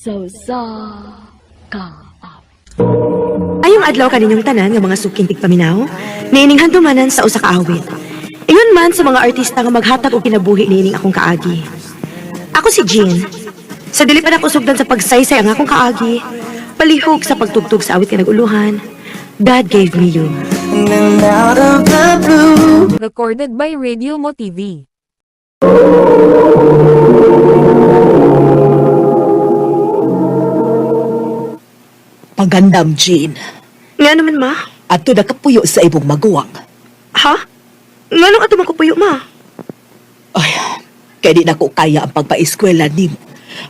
So sa ka. Ayong adlaw kaninyong tanan nga mga suking tigpaminaw, niining handumanan sa usa ka awit. Ingon man sa mga artista nga maghatag og kinabuhi niining akong kaagi. Ako si Jean. Sa dili pa na kusugdan sa pagsaysay ang akong kaagi, palihog sa pagtugtog sa awit nga naguluhan, God gave me you. Recorded by Radio Mo TV. Pagandam, Jean. Nga naman, ma? Ato nakapuyo sa ibong maguwang. Ha? Nga nung ato makupuyo, ma? Ay, kaya di na ko kaya ang pagpaeskwela nimo.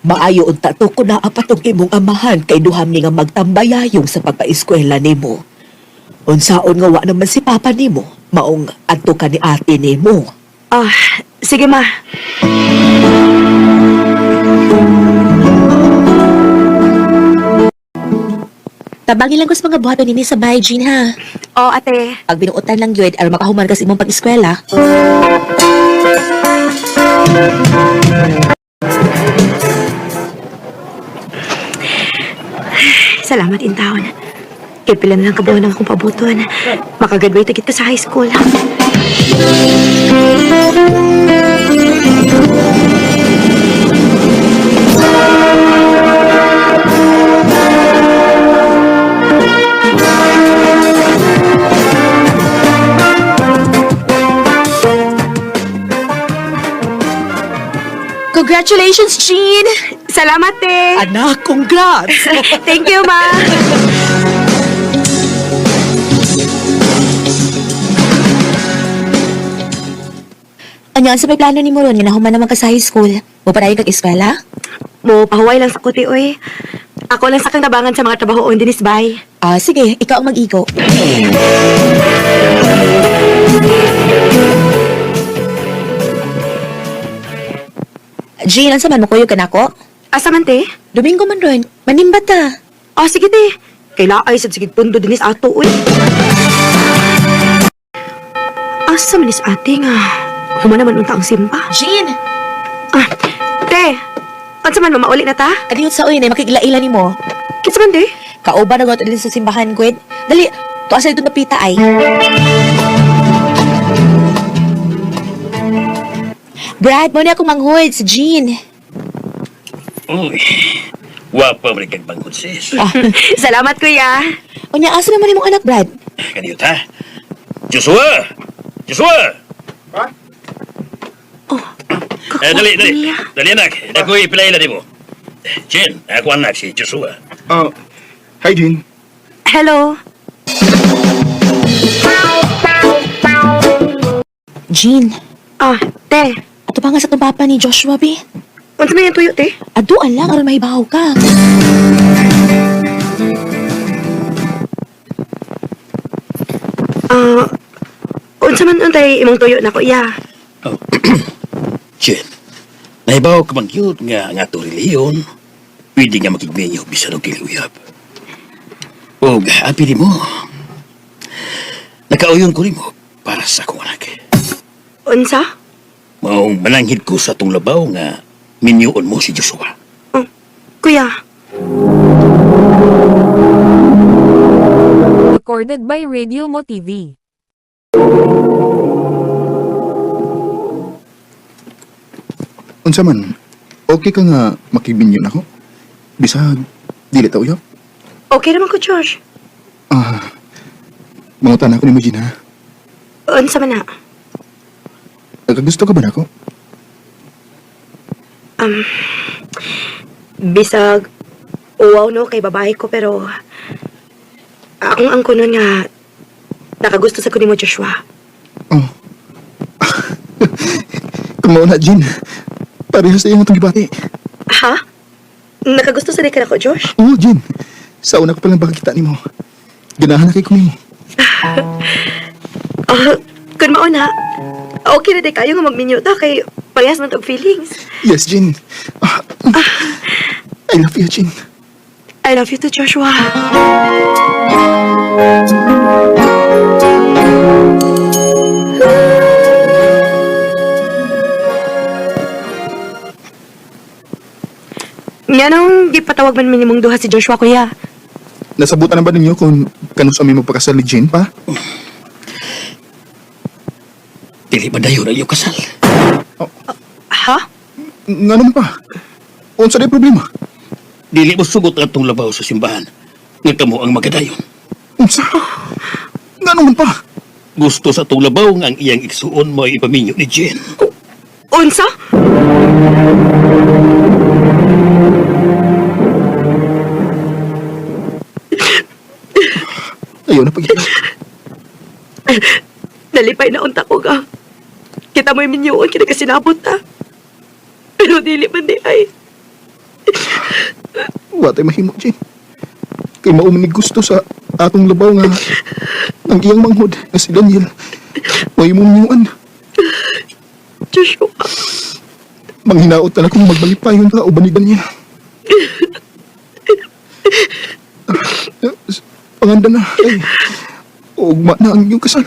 Maayo unta to ko na apatong imong amahan kay duham ni nga magtambayayong sa pagpaeskwela nimo. Unsaon nga wa naman si papa nimo, maong adto ka ni ate nimo. Ah, sige, ma. Tabangin lang ko sa mga buhaton nini sa bahay, Jean, ha? O, ate. Pag binuutan lang yun, aron makahuman ka sa imong pag-eskwela. Salamat, intawon. Kaya pila na lang kabuhan ng akong pabuton. Makagraduate kita sa high school. Congratulations, Jean! Salamat, te. Anak, congrats! Thank you, ma. Ano, sa may plano ni mo ron, nga nahuman naman ka sa high school. Mo pa kag eskwela? Mo, pahuway lang sa kuti, oy. Ako lang sa kang tabangan sa mga trabaho on dinis bay. Ah, sige, ikaw ang mag-igo. Jean, ang saman mo kuyog ka na ko? Asa man, te? Domingo man ron, manimbat ta. Ah, sige, te. Kailaay sa sigid pundo dinis ato, oy. Asa man is ate nga. Humana man unta ang simpa. Jean! Ah, te. Asa man, mamauli na ta? Adiyot sa uy na makikila-ila ni mo. Kitsa man, te? Kauban na gawin din sa simbahan, Gwed. Dali, tuwa sa ito napita ay. Brad, mo na akong manghod si Jean. Uy, wapa mo rin kang bangkod, sis. Salamat, kuya. O niya, asa naman yung anak, Brad? Kaniyot, ha? Joshua! Joshua! Dali, dali. Dali, anak. Ako ipilay na di mo. Jen, ako anak si Joshua. Hi, Jean. Hello. Jean, Ah, te. ato pa nga sa itong papa ni Joshua, be. Unsa man yung tuyo, te? Aduan lang, aron mahibaw ka. Ah, unsa man untay imong tuyo na ko, iya. Oh. Jen, nahibaw ka bang yun nga to reliyon. Pwede nga makigmenyo bisan og kiluyab. O, api di mo. Nakauyon ko rin mo para sa akong anak. Unsa? Maong mananghid ko sa tong labaw nga minyoon mo si Joshua. Oh, kuya. Recorded by Radio Mo TV. Unsa man, okay ka nga makibinyon ako? Bisag, dili ta uyab? Okay naman ko, Josh. Mangutan ako ni mo, Jean, ha? Unsa man na? Nagkagusto ka ba na ako? Bisag, uwaw no, kay babae ko, pero akong angko nun nga, nakagusto sa kunin mo, Joshua. Oh. Kumauna, Jean. Parehas sa iyong itong gibati. Ha? Nakagusto sa ka na ko, Josh? Oo, Jean. Sa una ko palang bakakita ni mo. Ganahan na kay kumi mo. Kung mauna, okay na di kayo nga magminyo ta, kay parehas man tog feelings. Yes, Jean. I love you, Jean. I love you too, Joshua. Nga nung gipatawag man minimong duha si Joshua, kuya. Nasabutan na ba ninyo kung kanus kami magpakasal ni Jane pa? Dili ba dayon ang iyong kasal? Ha? Nga naman pa. Unsa day problema? Dili mo sugot ang itong labaw sa simbahan. Nga kamo ang magadayon. Unsa? Nga naman pa. Gusto sa itong labaw nga ang iyang igsuon mo ay ipaminyo ni Jen. Unsa? Ayaw na pag Nalipay na unta ko ga. Kita mo'y minyuon kina kasinabot ta. Pero dili man di ay. Watay mahimo, Jane. Kay mauminig gusto sa atong labaw nga ang iyang manghod na si Daniel. May mumyuan. Joshua. Manghinaot na akong magbalipayon ka uban ni Daniel. Panganda na. Ay, ugma na ang iyong kasal.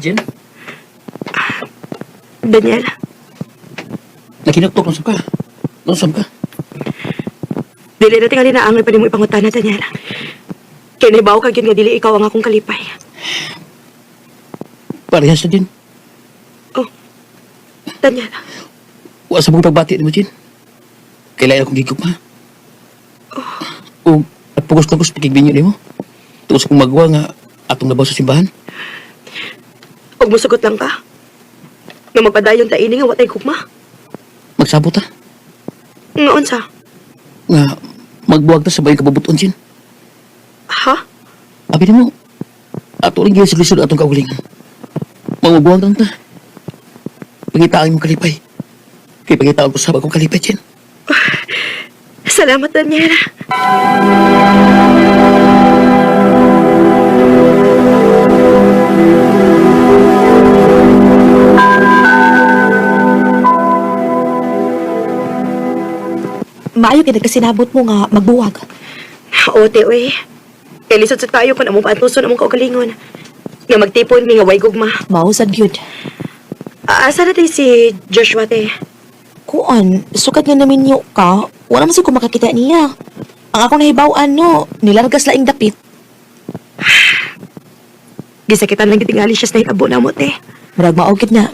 Jen? Daniel, Nakinagtok nung ka? Nung ka? dili na tingali na angay pa mo ipangutana, Daniel. Kaya nahibaw ka yun nga dili ikaw ang akong kalipay. Parehas na din. Oh, Daniel, Wa sa mong pagbati ni mo, Jen. Kailangan akong gigop, ha? O, at pugos-pugos pikigbinyo ni mo. Tungos kong magawa nga atong labaw sa simbahan. huwag mo sugot lang ka. Nga magpadayon ta ini nga watay gugma. Magsabot, ha? Nga unsa? Nga, magbuwag na sa bayang kabubuton, Jen. Ha? Abi ni mo, ato rin gilid-lisod atong kaugalingan. Mamubuwag lang ta. Pangitaan mo kalipay. Kaya pangitaan ko sa akong kalipay, Jen. Salamat, Daniel. Maayo kay nagkasinabot mo nga magbuwag. Oo, Teoy. Kaya lisod sa tayo kung among paatuson among kaugalingon. Nga magtipon mi nga way gugma. Mausad gyud. Asa na tayo si Joshua, te? Kuan, sukat nga namin niyo ka, wala man siguro makakita niya. Ang akong nahibaw-an no, nilargas laing dapit. Gisakitan lang gitingali siya sa hitabo na mo, te. Murag maugit na.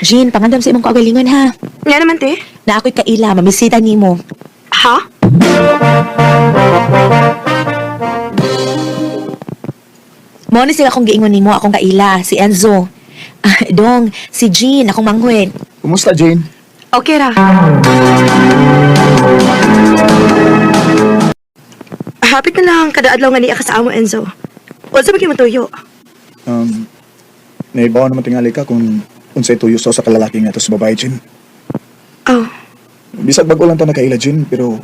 Jean, pangandam sa imong kaugalingon ha. Nga naman, te. Na ako'y kaila, mamisita nimo. Ha? Mo ni sila akong giingon nimo, akong kaila, si Enzo. Dong, si Jean, akong manghwed. Kumusta, Jane? Okay ra. Hapit na lang kada adlaw nga niya ka sa amo, Enzo. Unsa ba matuyo? Naibaw naman tingali ka kung unsay tuyo sa kalalaki nga to sa babae, Jane. Oh, Bisag bago lang ta nakaila, Jane, pero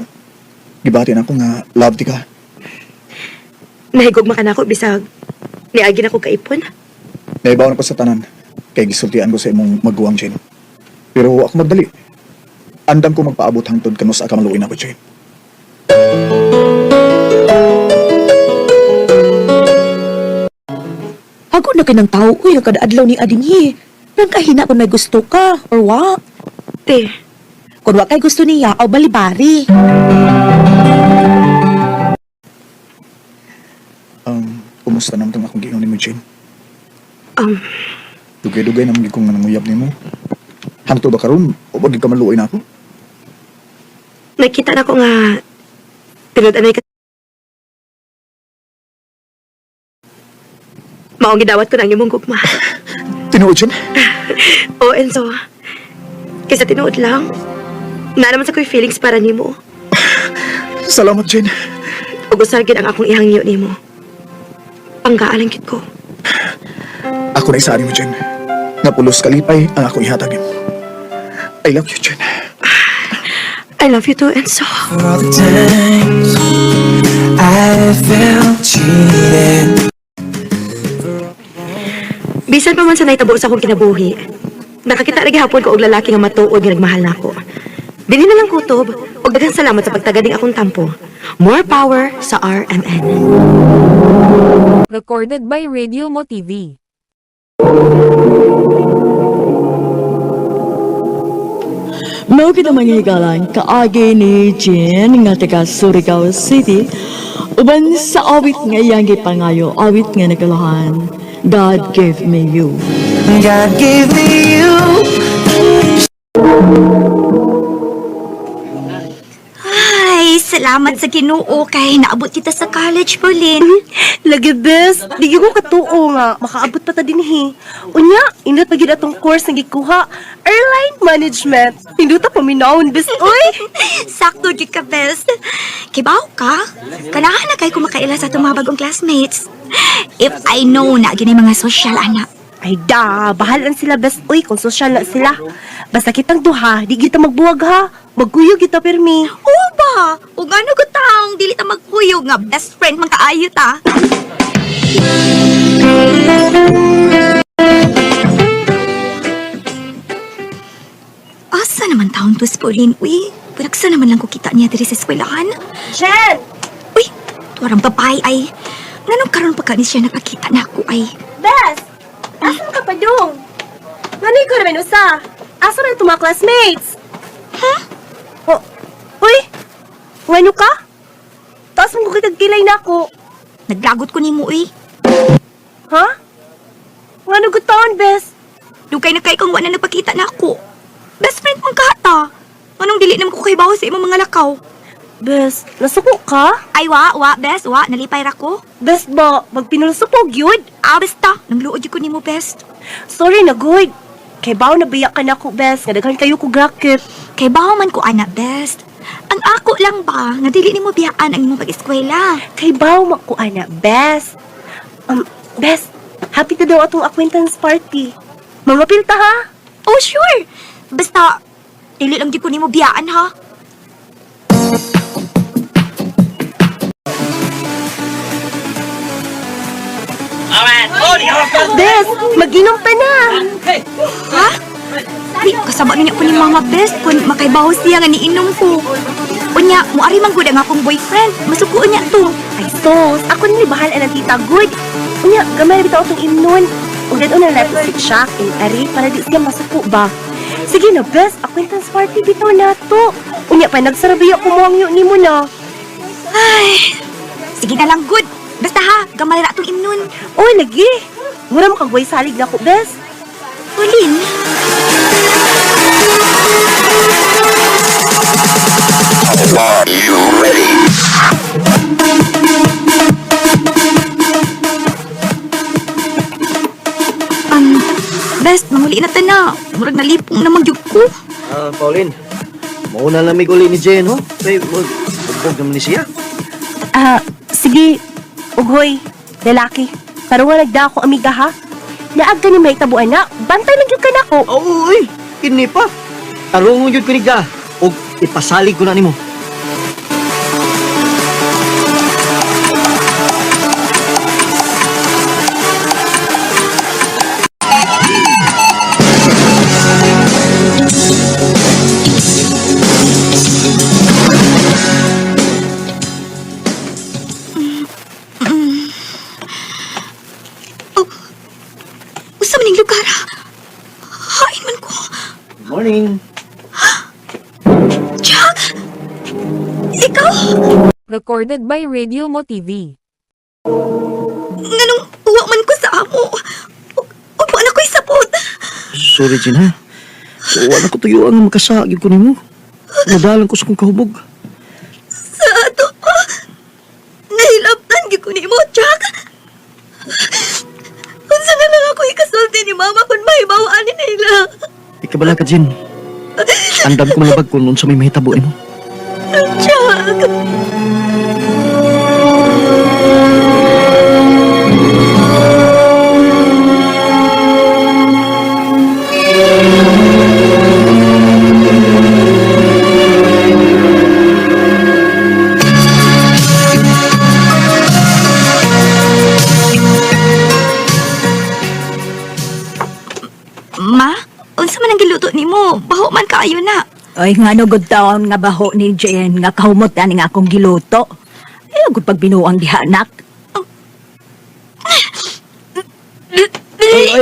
gibati na ako nga love ti ka. nahigugma ka na ako bisag. Niagi na ko kaipon. Naibaw na ko sa tanan, kay gisultian ko sa imong maguwang, Jane. Pero ako magdali. Andam ko magpaabot hangtod kano sa akamaluin ako, Jane. Ako na kanang tao, uy, ang kada adlaw ni Adinhi. Nang kahina kung may gusto ka, or wa. Te, Kung wa kay gusto niya, aw balibari. Kumusta naman itong akong giingon ni mo, Jane? um, Dugay-dugay naman kong nananguyab ni mo. Hangtod ba karon o wag ka maluoy na ako? nakita na ko nga tinud-anay ka. Maong gidawat ko na ang imong gugma. Tinuod, Jane? Oo, Enzo. Kaysa tinuod lang, na naman sa ko'y feelings para nimo. Salamat, Jane. Ug usagid ang akong ihangyo nimo. Panggaalang kit ko. Ako na isa mo, Jane. nga pulos kalipay ang akong ihatag nimo. I love you, Jen. I love you too, Enzo. For all the times I felt cheated. Bisan pa man sa naitabo sa akong kinabuhi, nakakita lagi hapon ko og lalaki nga matuod nga nagmahal nako. Dili na lang kutob, og daghang salamat sa pagtagading akong tampo. More power sa RMN. Recorded by Radio Mo TV. Mao kita mangigalan kaagi ni Jen nga taga Surigao City uban sa awit nga iyang gipangayo, awit nga nagalahan. God gave me you. God gave me you. Ay, salamat sa Ginoo kay naabot kita sa college, Pauline. Lagi bes, di ko katuo nga, makaabot pa ta dinhi. Unya, indot pagid atong course nga gikuha, airline management. Indot ta paminawon bes, oy. Sakto di ka, best. Kibaw ka? Kanahan na kay kumakaila sa itong mga bagong classmates. If I know na ginay mga social anak. Ay da, bahalan sila best, oy, kung social na sila. Basta kitang duha, di kita magbuwag ha. Magkuyog kita pirmi. Oo ba? O gano ko taong dili ta magkuyog nga best friend man kaayo ta. Asa naman taon to si Pauline, uy? Pinagsa naman lang ko kita niya diri sa eskwelahan. Jen! Uy, tuwarang babae ay. Nganong karon pa kanis siya nakakita na ako ay. Bes! Asan ka pa dong? Nganoy ko naman usa? Asa na itong mga classmates? Huh? Oh, uy! Ngano ka? Taas mo ko kitagkilay na ako. Naglagot ko ni mo, uy. Ha? Ngano ko taon, Bes? Dugay na kay kung wala nagpakita na ako. Best friend mong kata. Anong dili naman ko kay bawas sa imong mga lakaw? Bes, nasuko ka? Ay, best, nalipay ra ko. Bes ba, magpinulsupog yun? Basta, nangluod yun ko ni mo, best. Sorry na, good. Kay bao nabiyak ka na ako, Bes. Nga daghan kayo ko grakit. Kay bawa man ko, anak, best. Ang ako lang ba, nga dili ni mo biyaan ang imong pag-eskwela. Kay bao makuha na, Bes. Bes, happy ka daw atong acquaintance party. Mamapil ta, ha? Oh, sure. Basta, dili lang di ko ni mo biyaan, ha? Bes, mag-inom pa na. Ha? Ay, kasama niya ko ni Mama Best kung makaibaho siya nga niinom ko. Unya, muari man gud ang akong boyfriend. Masukuon niya to. Ay, sos, ako nili bahal ang tita, good. Unya, gamay bitaw itong imnon. Ug dito na lipstick siya, in ari, para di siya masuko ba. Sige na, Bes, acquaintance party bitaw na to. Unya, pa nagsarabiya ko mo ang yun ni mo na. Ay, sige na lang, good. Basta ha, gamay ra itong imnon. Oy, lagi. Mura makagway salig na ko, Bes. Pauline. Best, manguli na na. Murag nalipong na magyug ko. Pauline, mauna lang may uli ni Jen, ho? Kaya, magbog naman ni siya. Sige. Ughoy, lalaki. Tarungan nagda ako, amiga, ha? Naag ka ni may tabuan na. Bantay lang yung ka na ko. Oo, uy, kini pa. Tarungon yun kiniga. O, ipasalig ko na ni mo. Usa man ning lugar, ha? Hain man ko. Morning. Jack! Ikaw? Recorded by Radio Mo TV. Nganong uwa man ko sa amo. Huwag mo na ko'y sapot. Sorry, Jen, ha? Wala ko tuyo ang makasagib ko ni mo. Nadalan ko sa kong kahubog. Sa ato pa. Nahilaptan gyud ko nimo, Jack. Unsa na lang ako ikasulti ni Mama kung mahibawaan ni nila. Ikabala ka, Jen. Andam ko malabag kung noon sa may mahitabuin mo. Jack! giluto nimo. Baho man kaayo na. Oy, nga no good taon nga baho ni Jen nga kahumot ani nga akong giluto. Ay, gud pag binuang diha anak.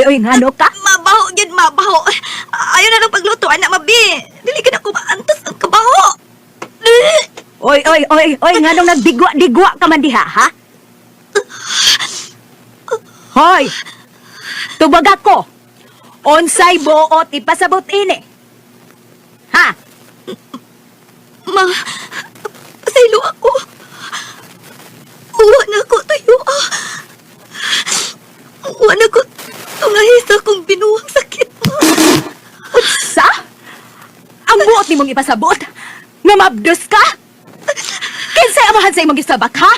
Oy, nga no ka? Mabaho gyud, mabaho. Ayaw na lang pagluto, anak mabi. Dili ka na ko maantos ang kabaho. Oy, nga nung nagdigwa-digwa ka man diha, ha? Hoy! Tubag ako! Onsay buot ipasabot ini! Ha? Ma, pasaylo ako. Uwa na ako tayo. Uwa na ko tungahi sa akong binuwang sakit. Sa? Ang buot ni mong ipasabot? Nga mabdos ka? Kinsay amahan sa imong gisabak, ha?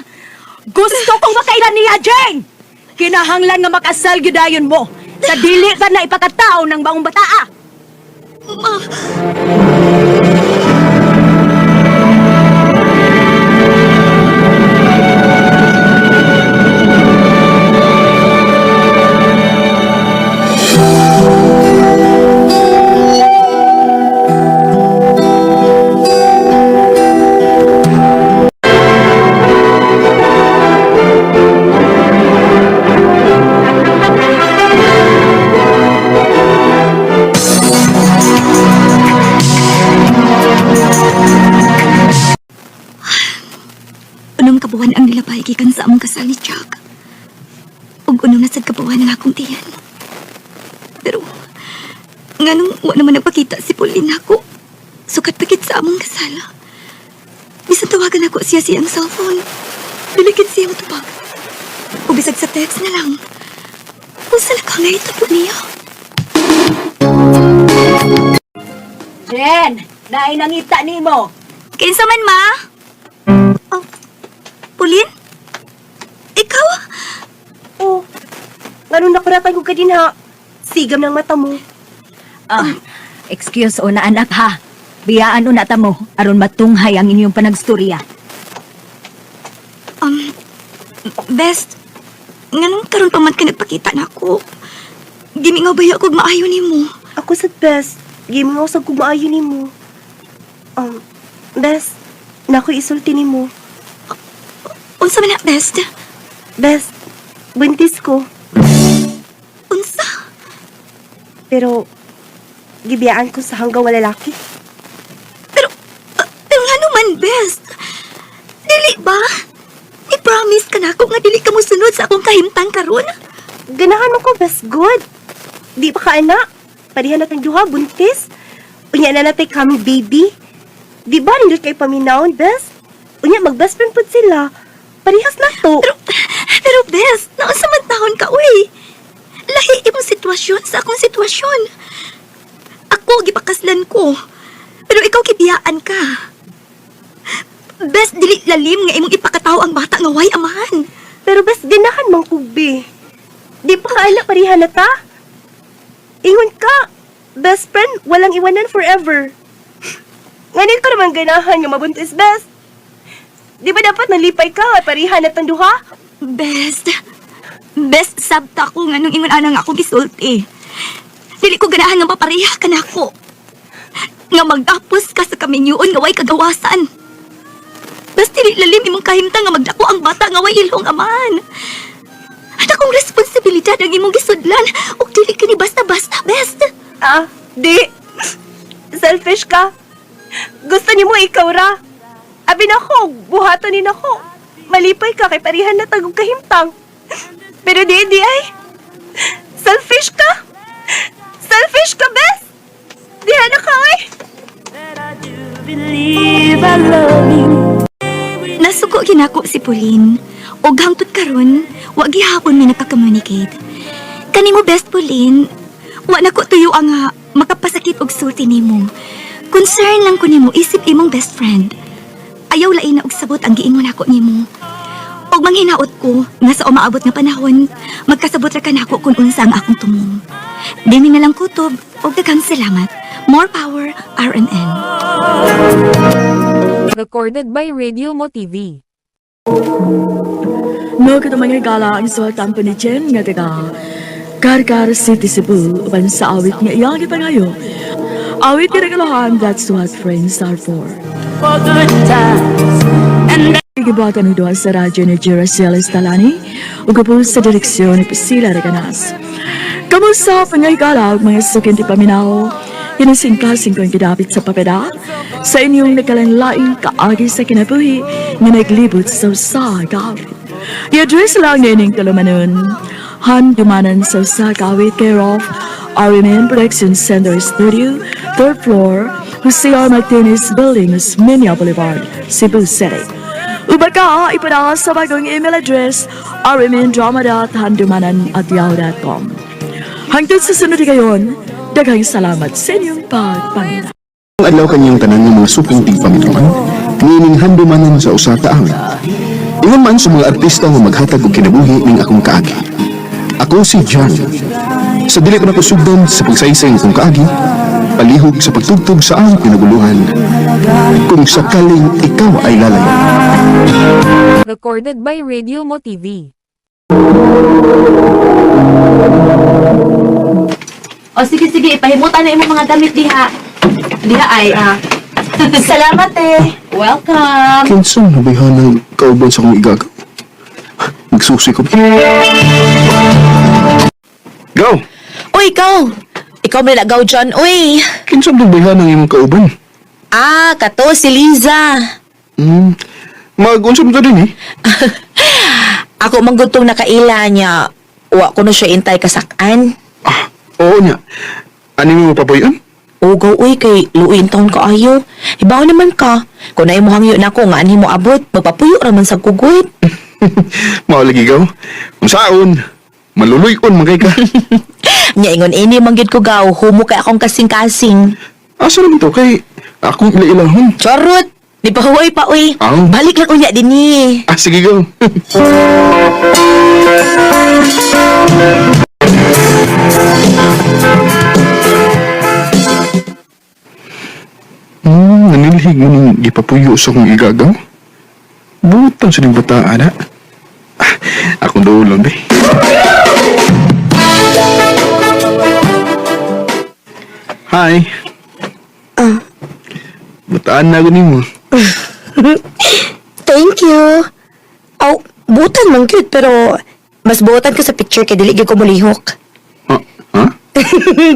Gusto kong makailan niya, Jane! Kinahanglan nga makasal gyudayon mo. Sa dili ka na ipakatao ng baong bataa. Ma, unong kabuhan ang nilabay gikan sa among kasal ni Jack. Ug unong nasad kabuhan ang akong tiyan. Pero, nganong wa naman nagpakita si Pauline ako. Sukat pakit sa among kasal. Bisan tawagan ako siya siyang cellphone. Dilikid siya matubag. O bisag sa text na lang. Kung saan ka nga ito po niya. Jen! Naay nangita ni mo. Kinsa man, ma? Oh, Pauline? Ikaw? Oh, ganun nakuratan ko ka din ha. Sigam ng mata mo. Excuse o na anak ha. Biyaan o nata mo, aron matunghay ang inyong panagstorya. Best, nganong karon pa man ka nagpakita na ako. Gimingaw ba ako maayo ni mo? Ako sa best, gimingaw sa kumaayo ni mo. Best, nakoy isulti ni mo. Unsa man na, Best? Best, buntis ko. Unsa? Pero, gibiyaan ko sa hanggang wala laki. Pero nga naman, Best. Dili ba? I-promise ka na ako nga dili ka mo sunod sa akong kahimtang karon. Ganahan mo ko, best good. Di pa ka anak. Parihan natin duha, buntis. Unya na natin kami baby. Di ba nindot kay paminawon, best? Unya, mag-best friend po sila. Parihas na to. Pero Best, naunsa man tahon ka, uy. Lahi imong sitwasyon sa akong sitwasyon. Ako, gipakaslan ko. Pero ikaw gibiyaan ka. Best, dili lalim nga imong ipakataw ang bata nga way amahan. Pero best, ganahan mang kubi. Di pa ka anak, parihan na ta. Ingon ka. Best friend, walang iwanan forever. Ngayon ko naman ganahan nga mabuntis, best. Di ba dapat nalipay ka at parihan na tang duha? Best, sabta ko nga nung ingon anang akong gisulti. Dili ko ganahan nga mapareha ka na ako. Nga magdapos ka sa kaminyoon nga way kagawasan. Best, dili lalim imong kahimtang nga magdako ang bata nga way ilong amahan. At akong responsibilidad ang imong gisudlan ug dili kini basta-basta, Best. Di. Selfish ka. Gusto niyo mo ikaw ra. Abi na ko, buhaton ni nako. Malipay ka kay parihan na tagog kahimtang. Pero di ay. Selfish ka. Selfish ka, best. Diha na ka, ay. Nasuko ginako si Pauline. Og hangtod karon, wa gihapon mi nagka-communicate. Kanimo, Best Pauline, wa na ko tuyo nga makapasakit og sulti nimo. Concern lang ko nimo isip imong best friend. Ayaw lain na og sabot ang giingon nako nimo. Og manghinaot ko nga sa umaabot nga panahon, magkasabot ra kanako kung unsa ang akong tumong. Dini na lang kutob og daghang salamat. More power, RNN. Recorded by Radio Mo TV. No kita mga gala ang suwal tampo ni Jen nga taga Karkar City, Cebu, uban sa awit nga iyang ipangayo. Awit kinakalahan, that's what friends are for. Igibuatan ito sa radyo ni Jiraciel Estalani o kapul sa direksyon ni Priscilla Reganas. Kamusta pangaygalag mga sukinti paminaw? Hinasing-kasing kong kidapit sa papeda sa inyong nakalanlaing kaagi sa kinabuhi nga naglibot sa usagaw. I-address lang nining kalumanon. Handumanan sa usagawit care of RMN Production Center Studio, 3rd floor, Jose R. Martinez Building, Osmeña Boulevard, Cebu City. Uba ka, ipada sa bagong email address rmndrama.handumanan@yahoo.com. Hangtod sa sunod ngayon, daghang salamat sa inyong pagpangina. Ang adlaw kanyang tanan ng mga suking tigpamitroan, nining handumanan sa usa ka awit. Ingon man sa mga artista nga maghatag og kinabuhi ning akong kaagi. Ako si John. Sa dili ko na kusugdan sa pagsaysay ng akong kaagi, palihog sa pagtugtog sa akong pinaguluhan. Kung sakaling ikaw ay lalayo. Recorded by Radio Mo TV. O sige, ipahimutan na imong mga damit diha. Diha ay, Salamat Welcome. Kinsang nabihan ng kauban sa akong igagaw. Nagsusi ko. Go! Uy, ikaw! Ikaw may nagaw dyan, uy! Kinsang nabihan ng imong kauban. Kato, si Liza. Mag-unsam ka din eh. Ako manggutong nakaila niya. Wa ko na siya intay kasakan. Oo niya. Ano mo mapapayan? Ugaw, uy, kay luin taon ka ayo. Ibaw naman ka. Kung na mo hangyo na ko, nga ani mo abot, magpapuyo raman sa kugwit. Maulagi ikaw. Kung saan, maluluyon magay ka. Nya ingon ini manggid ko gaw, humo kay akong kasing-kasing. Asa naman to kay akong ila-ilahon. Charot! Di pa huway pa, uy. Aw. Balik lang ko niya din eh. Sige go. Nanilhig mo nang gipapuyo sa kong igagaw? Butang sa ning bataan, ha? Akong doon be. Hi. Bataan na ganin mo. Thank you. Butan man cute, pero mas butan ko sa picture kay dili gyud ko mulihok. Ha?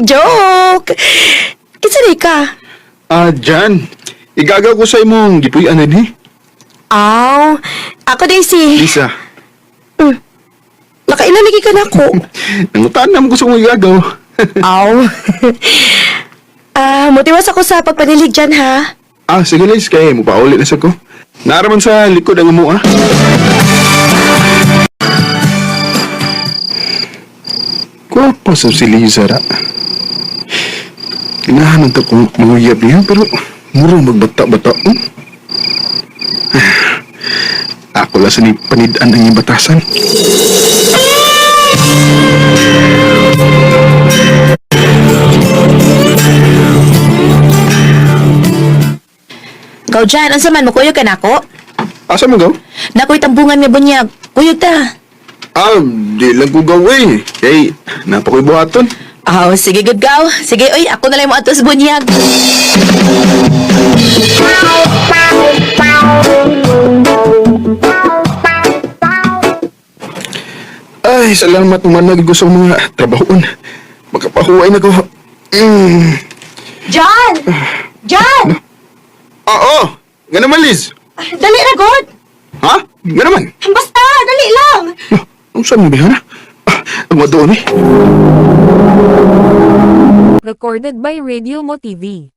Joke! Kinsa di ka? Jan. Igagaw ko sa imong gipuy-an na di. Ako din si... Lisa. Nakailan lagi ka na ako. Nangutaan naman ko sa mong igagaw. Motiwas ako sa pagpanilig dyan, ha? Sige Liz, kaya mo pa ulit na sa ko. Naraman sa likod ang mo, Guwapa sa si Liza, ra. Ginahanan ko kung manguyab niya, pero murang magbata-bata. Ako lang sa ni panidaan ang iyong batasan. Gaw dyan, unsa man mo kuyog ka na ako? Asa mo gaw? Nakoy tambungan mi bunyag. Kuyog ta. Di lang ko gawin. Kay, napakoy buhaton. Sige good gaw. Sige, uy, ako na lang mo atos bunyag. Ay, salamat naman na ko sa mga trabahoon. Magkapahuay na ko. John! John! Oo! Nga naman, Liz. Dali na, God! Ha? Nga naman. Basta, dali lang! Ang saan mo ba yan, ha? Ang madoon eh. Recorded by Radio Mo TV.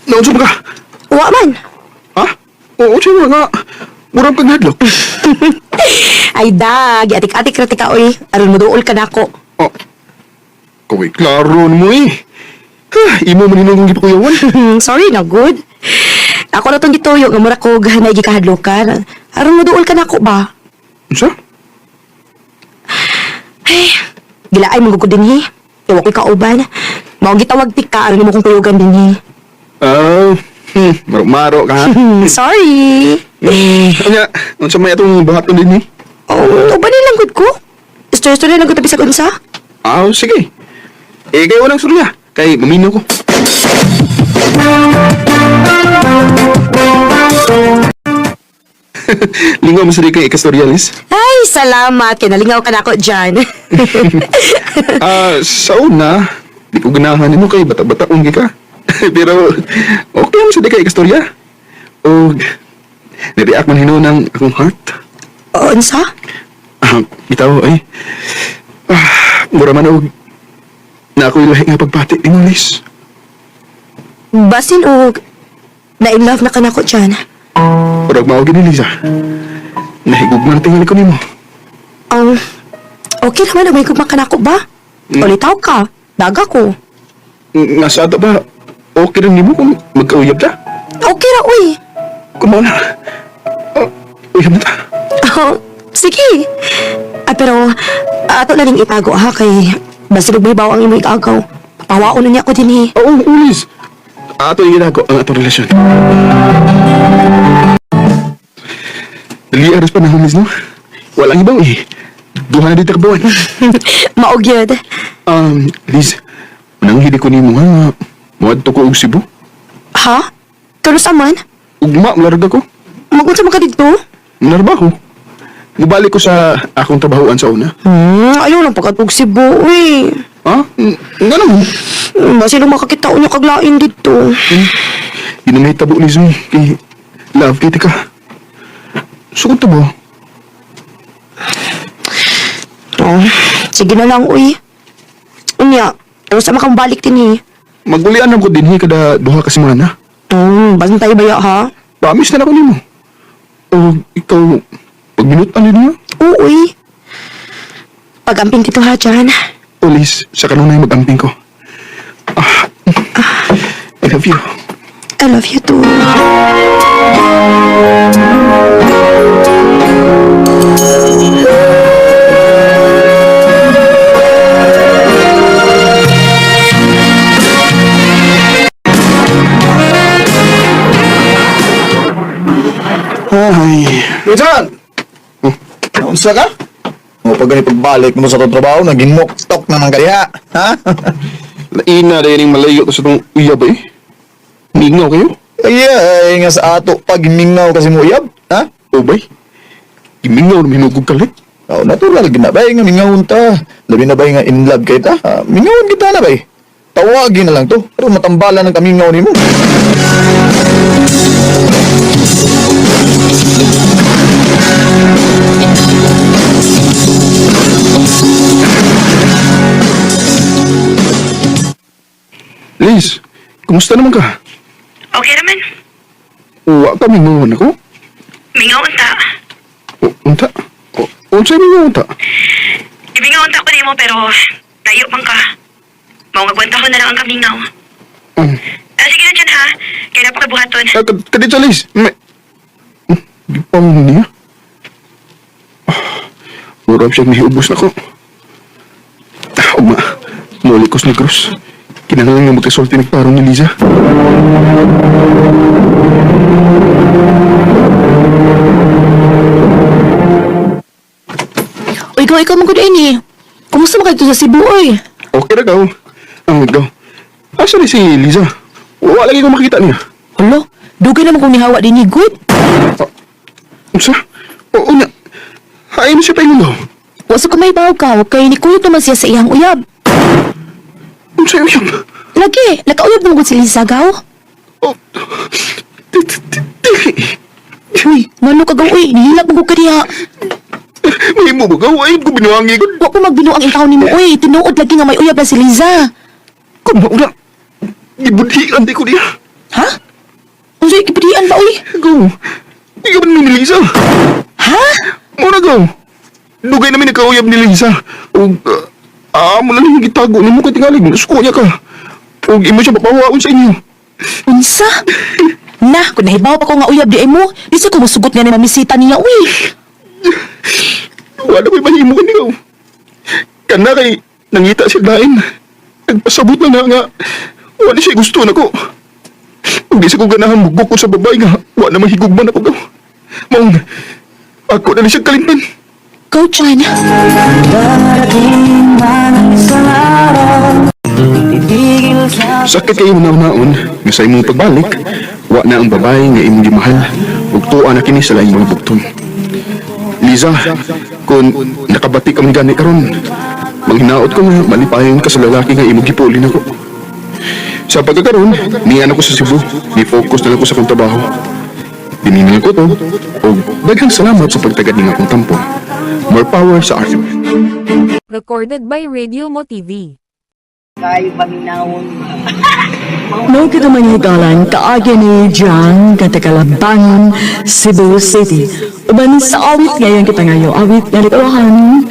Naunsa ba ka? Wa man! Ha? Oo, siya nga. Murang kang hadlok. Ay, dag! Atik-atik na tika, uy. Aron mo dool ka na ako. Kaway, klaro mo eh. Imo maninong kong gipakuyawan. Sorry na, good. Ako na itong gituyo, nga mura ko gahanay gikahadlokan. Aron mo dool ka na ako ba? Unsa? Ay, gilaay mo ko din, Iwa ko'y kauban. Mao gitawag tika, aron mo kong kuyugan din, Maro-maro ka, ha? Sorry! Anya, unsa may atong bahaton din eh? Uban nilang good ko. Istorya-istorya lang ko tabi sa kunsa. Sige. kayo walang surya. Kay maminaw ko. Lingaw mo sa kay ikastorya, Liz. Ay, salamat. Kinalingaw ka na ako dyan. Sa una, di ko ganahan mo kay bata-bata kung ka. Pero, okay mo sa kay ikastorya. O, nireact man hino ng akong heart. Unsa? Bitaw, ay. Mura man og na ako'y lahi nga pagpati ni mo, Liz. Basin og na-in love na ka na ako dyan. Parang maugin ni Liza. Nahigugman ang tingali ko ni mo. Okay naman na may kumakan ako ba? Ulitaw ka. Daga ko. Nasa ata ba, okay lang ni mo kung magkauyab ta? Okay ra, uy. Kung mo na. Uyab na ta. Sige. Pero ato na rin itago ha kay basilog may baw ang imo igagaw. Papawaon na niya ako din eh. Oo, Liz. Ato yung ginagawa ang atong relasyon. Dali aras pa na, Liz, no? Walang ibaw eh. Duha na dito kabawan. Maugyod. Liz, unang hindi ko ni mo nga, muadto ko og Cebu. Ha? Kanos aman? Ugma, malarga ko. Magunsa man ka dito? Narbaho. Mubalik ko sa akong trabahoan sa una. Ayaw lang pagkatog Cebu, uy. Ha? Nga naman. Basi nung makakita ko niyo kaglain dito. Di na may tabo, Liz, eh. Kay love, kay ka. Sukot to ba? Sige na lang, uy. Unya, ano sa makang balik din eh. Magulian na ko din kada duha ka semana. Basin tayo baya ha? Promise na ako nimo. O ikaw, pagminutan din niya? Oo, uy. Pag-amping dito ha, dyan. O Liz, sa kanunay mag-amping ko. I love you. I love you too. Ay. Richard! Naunsa ka? O pag ganit pagbalik mo sa itong trabaho, naging muktok na ng kaya. Ha? Laina rin yung malayo ko sa itong uyab eh. Mingaw kayo? Ay, nga sa ato pag mingaw kasi mo uyab. Ha? O bay? Imingaw na minugog kalit. Oh, natural ginabay nga mingawon ta. Labi na ba nga in love kay ta? Mingawon kita na bay. Tawagin na lang to. Pero matambalan ng kamingaw ni mo. Liz, kumusta naman ka? Okay naman. Uwa ka mingawan ako? Mingaon ta. Unta? Unsa mingawan ta? Ibingaon ta ko nimo pero tayo man ka. Mao nga kwentahon na lang ang kamingaw. Sige na dyan ha. Kaya napakabuhaton. Kadito, Liz. Di pa mo niya. Murag siyang niubos na ko. Uma, mulikos ni Cruz. Kinahanglan nga magkasulti ni parang ni Liza. Uy, ikaw man ko din eh. Kumusta mo kayo sa Cebu, oy? Okay na gaw. Ang gaw. Asa ni si Liza? Wala lagi ko makita niya. Hala, dugay naman kong nihawa din ni Good. Unsa? Oo na. Hain na siya tayo gaw. Waso ka may baw ka, kay ni Kuyot naman siya sa iyang uyab. Unsa yun siya? Lagi, nakauyab naman si Lisa gaw. Oh. Uy, ngano ka gaw, uy, nihilap mo ko kaniya. May mo ba gaw? Ayun ko binuhangi ko. Wa ko magbinuang ikaw ni mo, uy, tinuod lagi nga may uyab na si Liza. Kung mauna, ibudhian di ko niya. Ha? Unsay kipidian ba, uy? Gaw, di ka ba namin ni Liza? Ha? Muna gaw. Dugay namin nagkauyab ni Liza. O, mo na lang yung gitago na mo kay tingalig. Nasuko niya ka. O, imo siya papawaon sa inyo. Unsa? Na, kung nahibaw pa ko nga uyab di mo, di sa ko masugot nga ni mamisita niya, uy. Wala ko'y mahimo ka niyo. Kana kay nangita siya dain. Nagpasabot na nga. Wala siya gusto na ko. Kung di siya ko ganahan mugok ko sa babae nga, wala mahigugman ako gaw. Maong, ako na siya kalimpan. Go, China. Darating man ang isang araw Pipigil sa Sakit kayo naon nga sa imong pagbalik, wa na ang babae nga imong gimahal ug tuwa na kini sa laing mga bugton. Liza, kung nakabati kami gani karon, manghinaot ko nga malipayon ka sa lalaki nga imong gipulin ako. Sa pagkakaroon, niyan ako sa Cebu, ni-focus na lang ko sa akong trabaho. Diningal ko to, ug daghang salamat sa pagtagad ng akong tampon. More power sa argument. Recorded by Radio Mo TV. No kita mga higalan, kaagi ni John, Katakalabangan, Cebu City. Uban sa awit ngayon kita ngayon, awit na likalahan,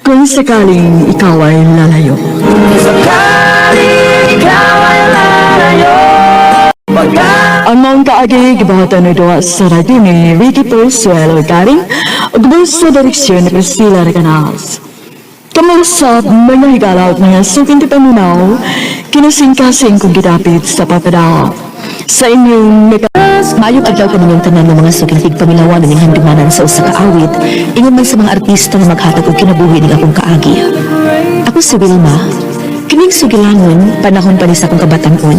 kung sakaling ikaw ay lalayo. Ang mga kaagi, gibahatan na doon sa radio ni Ricky Persuelo Garing, ug sa direksyon ni Priscilla Reganas. Kamusta mga higala at mga suking di paminaw, kinasing-kasing kong gidapit sa papadaw. Sa inyong Mayong adlaw ka ninyong tanan ng mga suking tigpaminawan ng handumanan sa usa ka awit, ingon man sa mga artista nga maghatag og kinabuhi ning akong kaagi. Ako si Wilma. Kining sugilangon, panahon pa ni sa akong kabatanon.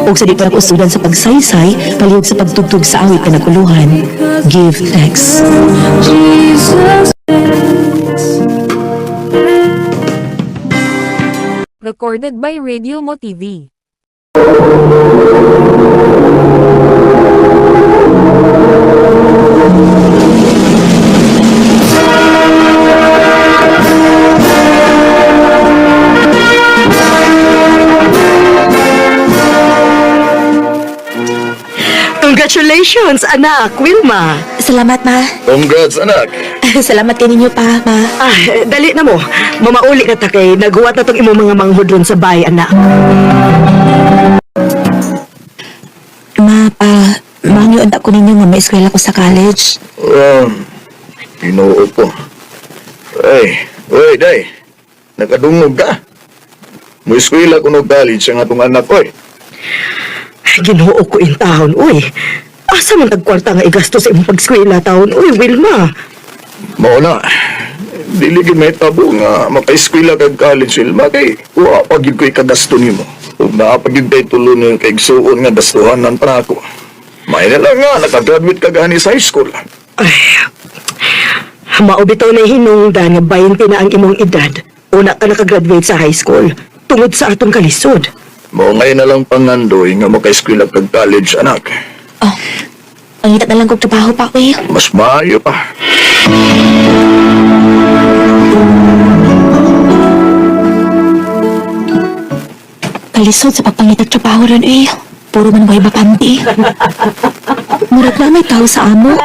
Og sa di pa nakusudan sa pagsaysay, palihog sa pagtugtog sa awit na naguluhan. Give thanks. Recorded by Radio Mo TV. Congratulations, anak, Wilma. Salamat, ma. Congrats, anak. Salamat din ninyo pa, ma. Dali na mo. Mamauli na ta kay naghuwat na tong imong mga manghudron sa bay, anak. Ma, pa, mangyoon ko ninyo nga may eskwela ko sa college. Ginoo ko. Uy, day. Nakadungog ka. Mo eskwela ko no college ang atong anak ko eh. Ginoo ko in taon, uy. Asa man tagkwarta nga igasto sa imong pagskwela taon, uy, Wilma. Mao na. Dili gid may tabo nga maka-eskwela kag college Wilma kay wa pa gid ko ikagasto nimo. Ug naa pa gid tay tulo ni kay igsuon nga gastuhanan pa ako. May na lang nga nakagraduate ka gani sa high school. Ay, maubitaw na hinungdan nga 20 na ang imong edad. Una ka nakagraduate sa high school, tungod sa atong kalisod. Mao ngay na lang pangandoy nga maka-eskwela kag college anak. Oh, ang na lang kong trabaho pa, uy. Mas maayo pa. Kalisod sa pagpangitag trabaho ron, uy. Puro man way bapanti. Murag na may tao sa amo.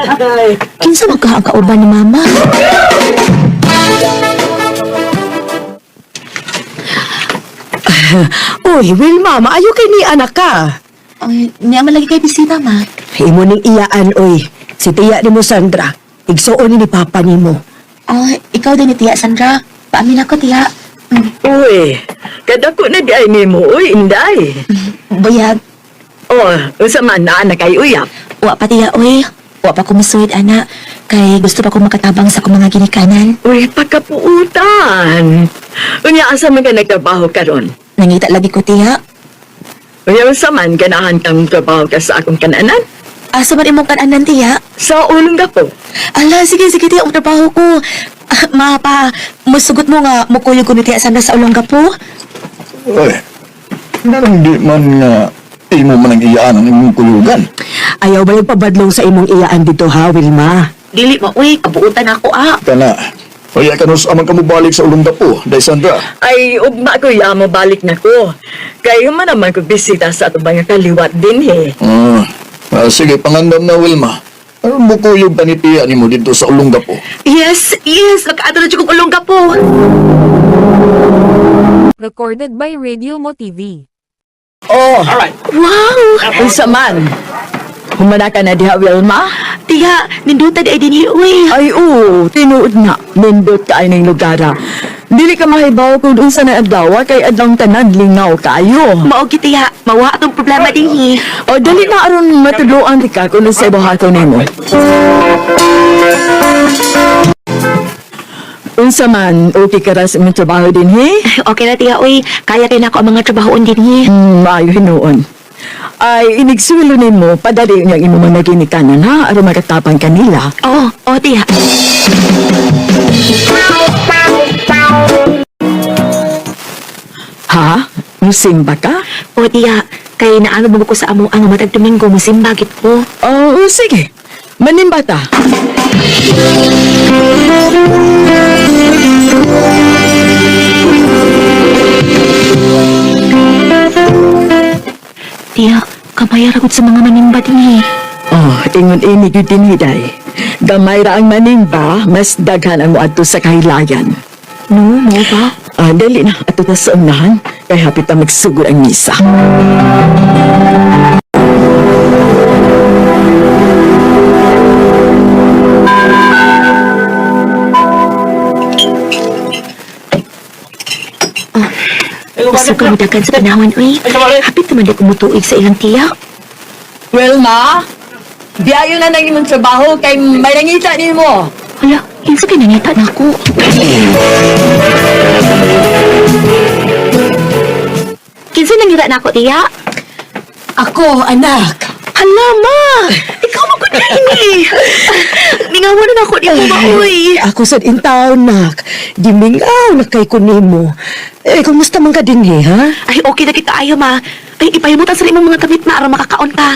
Kinsa magkakauban ni mama? Uy, Wilma, maayo kay ni anak ka. Ay, niya man lagi kay bisita, ma. Imo ning iyaan, uy. Si tiya ni mo, Sandra. Igsuon ni papa ni mo. Ah, ikaw din ni Tia Sandra. Paamin ako, Tia. Uy, kadako na di ay ni mo, uy, inday. Bayag. Oh, unsa man na anak kay uyap. Wa pa, Tia, uy. Wa pa ko masuwid, ana. Kay gusto pa ko makatabang sa akong mga ginikanan. Uy, pagkapuutan. Unya, asa man ka nagtrabaho karon? Nangita lagi ko, Tia. Unya, unsa man ganahan kang trabaho ka sa akong kananan? Asa man imong kananan, Tia? Sa ulong gapo. Ala, sige, Tia, ang trabaho ko. Ma, pa, musugot mo nga, mukuyog ko ni Tia Sandra sa ulongga po. Uy, narang di man nga imo man ang iyaan ang imong kulugan. Ayaw ba pabadlong sa imong iyaan dito, ha, Wilma? Dili mo, uy, kabuutan ako, Kana. Kaya kanus amang kamo balik sa ulong dapo, day Sandra. Ay, ugma ko mo balik na ko. Kaya man naman ko bisita sa ato mga kaliwat din, he. Sige, pangandam na Wilma. Ano mo kuyog panitiya ni mo dito sa ulong dapo? Yes, nakaadra na kong ulongga po. Recorded by Radio Mo TV. Oh, wow! Unsa man? Humana ka na diha, Wilma? Tia, ninduta di ay dinhi, uy. Ay, oo, tinuod na. Nindot ka ay ng lugara. Dili ka mahibaw kung unsa na adlaw, kay adlong tanan lingaw kayo. Maogi, Tia. Mawa atong problema dinhi. O, dali na aron matudloan ka kung sa ibuhato nimo. Unsa man, okay ka ra sa imong trabaho din, he? Okay na tiya, uy. Kaya kay nako ang mga trabahoon din ni. Maayo hinuon. Ay, inigsulo nimo, padali niyang imo mga ginikanan, ha? Aron makatapang kanila. Oo, oo tiya. Ha? Musimba ka? Oo tiya. Kay naano mo ko sa amo ang matag Domingo musimba gid ko. Oo, sige. Manimba ta. Tiya, kamay ra gud sa mga manimba din. Oh, ingon ini gyud diniday. Gamay ra ang manimba, mas daghan ang moadto sa kahilayan. No, mo ba? Dali na, ato ta sa unahan, kay hapit pa magsugod ang misa. Gusto ko midagan sa panawan, uy. Hapit naman di kumutuig sa ilang tiya. Well, ma, biyayo na nang imong trabaho kay may nangita nimo. Hala, kinsa kay nangita na ako. Kinsa nangira na ako, tiya? Ako, anak. Hala, ma! Ikaw magod na ini. Ningawan na ako di mo ba, uy. Ako sa intaw, nak. Dimingaw na kay kunimo. Kumusta man ka din, ha? Ay, okay na kita ayo, ma. Ay, ipahimutan sa imong mga gamit na aron makakaon ka.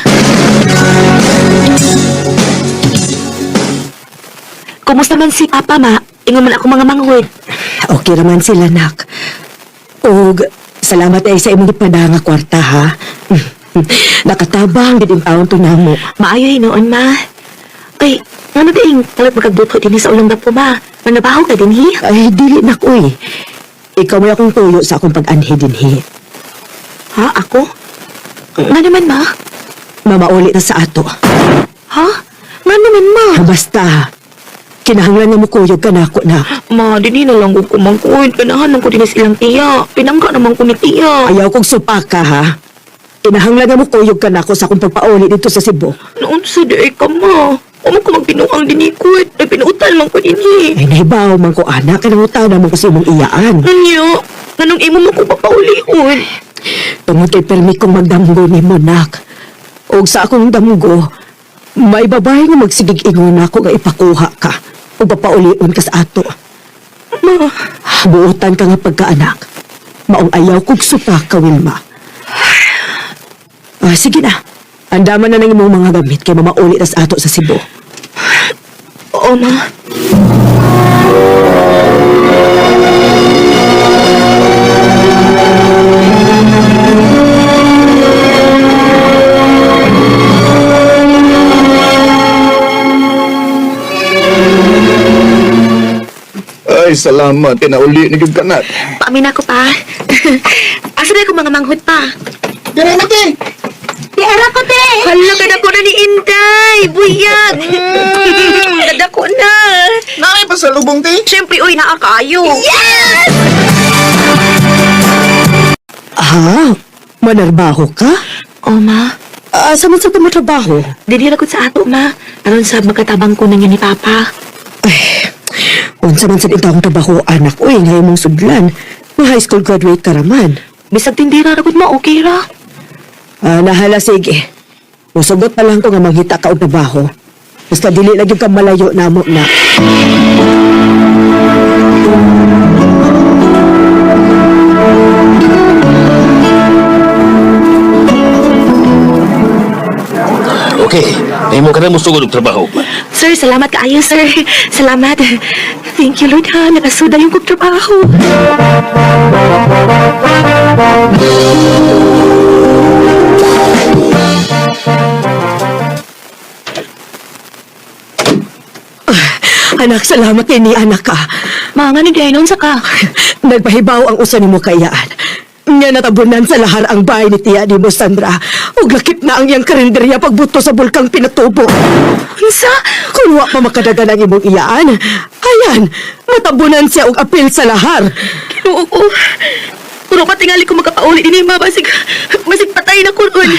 Kumusta man si Papa, ma? Ingon man ako mga manghod. Okay naman sila, nak. Og, salamat ay sa imong ipadanga kwarta, ha? Nakatabang din taon to namo. Maayo hinoon, ma. Ay, ano ding talag magagduto din sa ulang dapo, ma? Manabaho ka din, hi? Ay, dili nak, uy. Ikaw may akong tuyo sa akong pag-anhi din, hi. Ha? Ako? Nga naman, ma? Mamauli na sa ato. Ha? Nga naman, ma? Basta, kinahanglan nga mo kuyog ka na ako na. Ma, din na lang ko kumangkuin. Kanahan ko din silang tiya. Pinangga naman ko ni tiya. Ayaw kong supa ka, ha? Kinahanglan nga mo kuyog ka na ako sa akong pagpauli dito sa Cebu. Noon sa day ka, ma. Amo ko magbinuang dinikot. Ay, pinuutan lang ko din, hi. Ay, nahibaw man ko, anak. Kinangutan na mo kasi mong iyaan. Ano? Anong imo mo ko papauli-on? Tungod kay permi kong magdamgo ni mo, nak. O sa akong damgo, may babae nga magsigig-ingon ako nga ipakuha ka. O papaulion ka sa ato. Ma, Buutan ka nga pagkaanak. Maong ayaw kong supa ka, Wilma. Sige na. Andaman na ng imong mga gamit kay mamauli na sa ato sa Cebu. oo, ma. Ay, salamat. Tinauli ni Gid Kanat. Paamin ako pa. Asa na ko mga manghod pa? Dira na, te! Di ara ko, te! Hala, kadako na ni Inday! Buyag! Kadako na! Nakay pa sa lubong, te! Siyempre, uy, naakayo! Yes! Ha? Manarbaho ka? O, ma. Sa man sa tumatrabaho? Dinilagot sa ato, ma. Aron sa magkatabang ko na niya ni Papa. Unsa man sa itang trabaho, anak. Uy, ngayon mong sudlan. Na high school graduate ka raman. Bisag tindira ragod mo, okay ra? Nahala, sige. Musugot pa lang ko nga manghita ka og trabaho. Basta dili lagi ka malayo na mo na. Okay, ay mo ka na musugod og trabaho. Sir, salamat kaayo, sir. Salamat. Thank you, Lord, ha. Nakasuda yung kong trabaho. Anak, salamat ni anak ka. Mga ni Dainon sa ka. Nagpahibaw ang usa nimo kayaan. Nga natabunan sa lahar ang bahay ni Tia ni Sandra. Ug lakip na ang iyang karinderya pagbuto sa bulkang Pinatubo. Unsa? Kung wa pa makadagan ang imong iyaan, ayan, natabunan siya og apil sa lahar. Ginoo ko. Puro patingali ko magkapauli din ma. Basig patay na ko ron.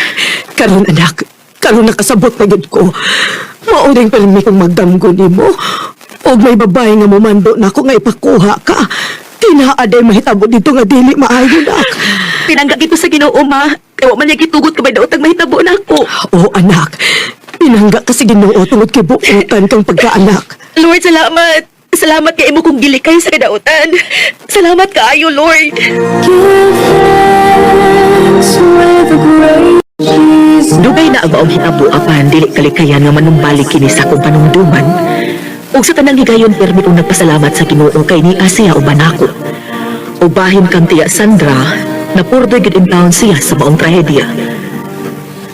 Karon anak, karon nakasabot na gid ko. Mauring permi kong magdamgo nimo. O Og may babae nga mumando na ako nga ipakuha ka. Tinaaday mahitabo dito nga dili maayo na. Pinanggagi ko sa Ginoo, ma. Kaya man niya gitugot ko may daotag mahitabo na ako. Oh, anak. Pinangga ka sa Ginoo tungod kay buotan kang pagkaanak. Lord, salamat. Salamat kay imo kong gilikay sa kadautan. Salamat kaayo, Lord. Dugay na ang maong hitabo apan dili kalikayan nga manumbalik kini sa akong panungduman. Ug sa tanang higayon permi kong nagpasalamat sa Ginoo kay ni Asia uban ako. Ubahin kang tiya Sandra na purdoy gid in town siya sa maong trahedya.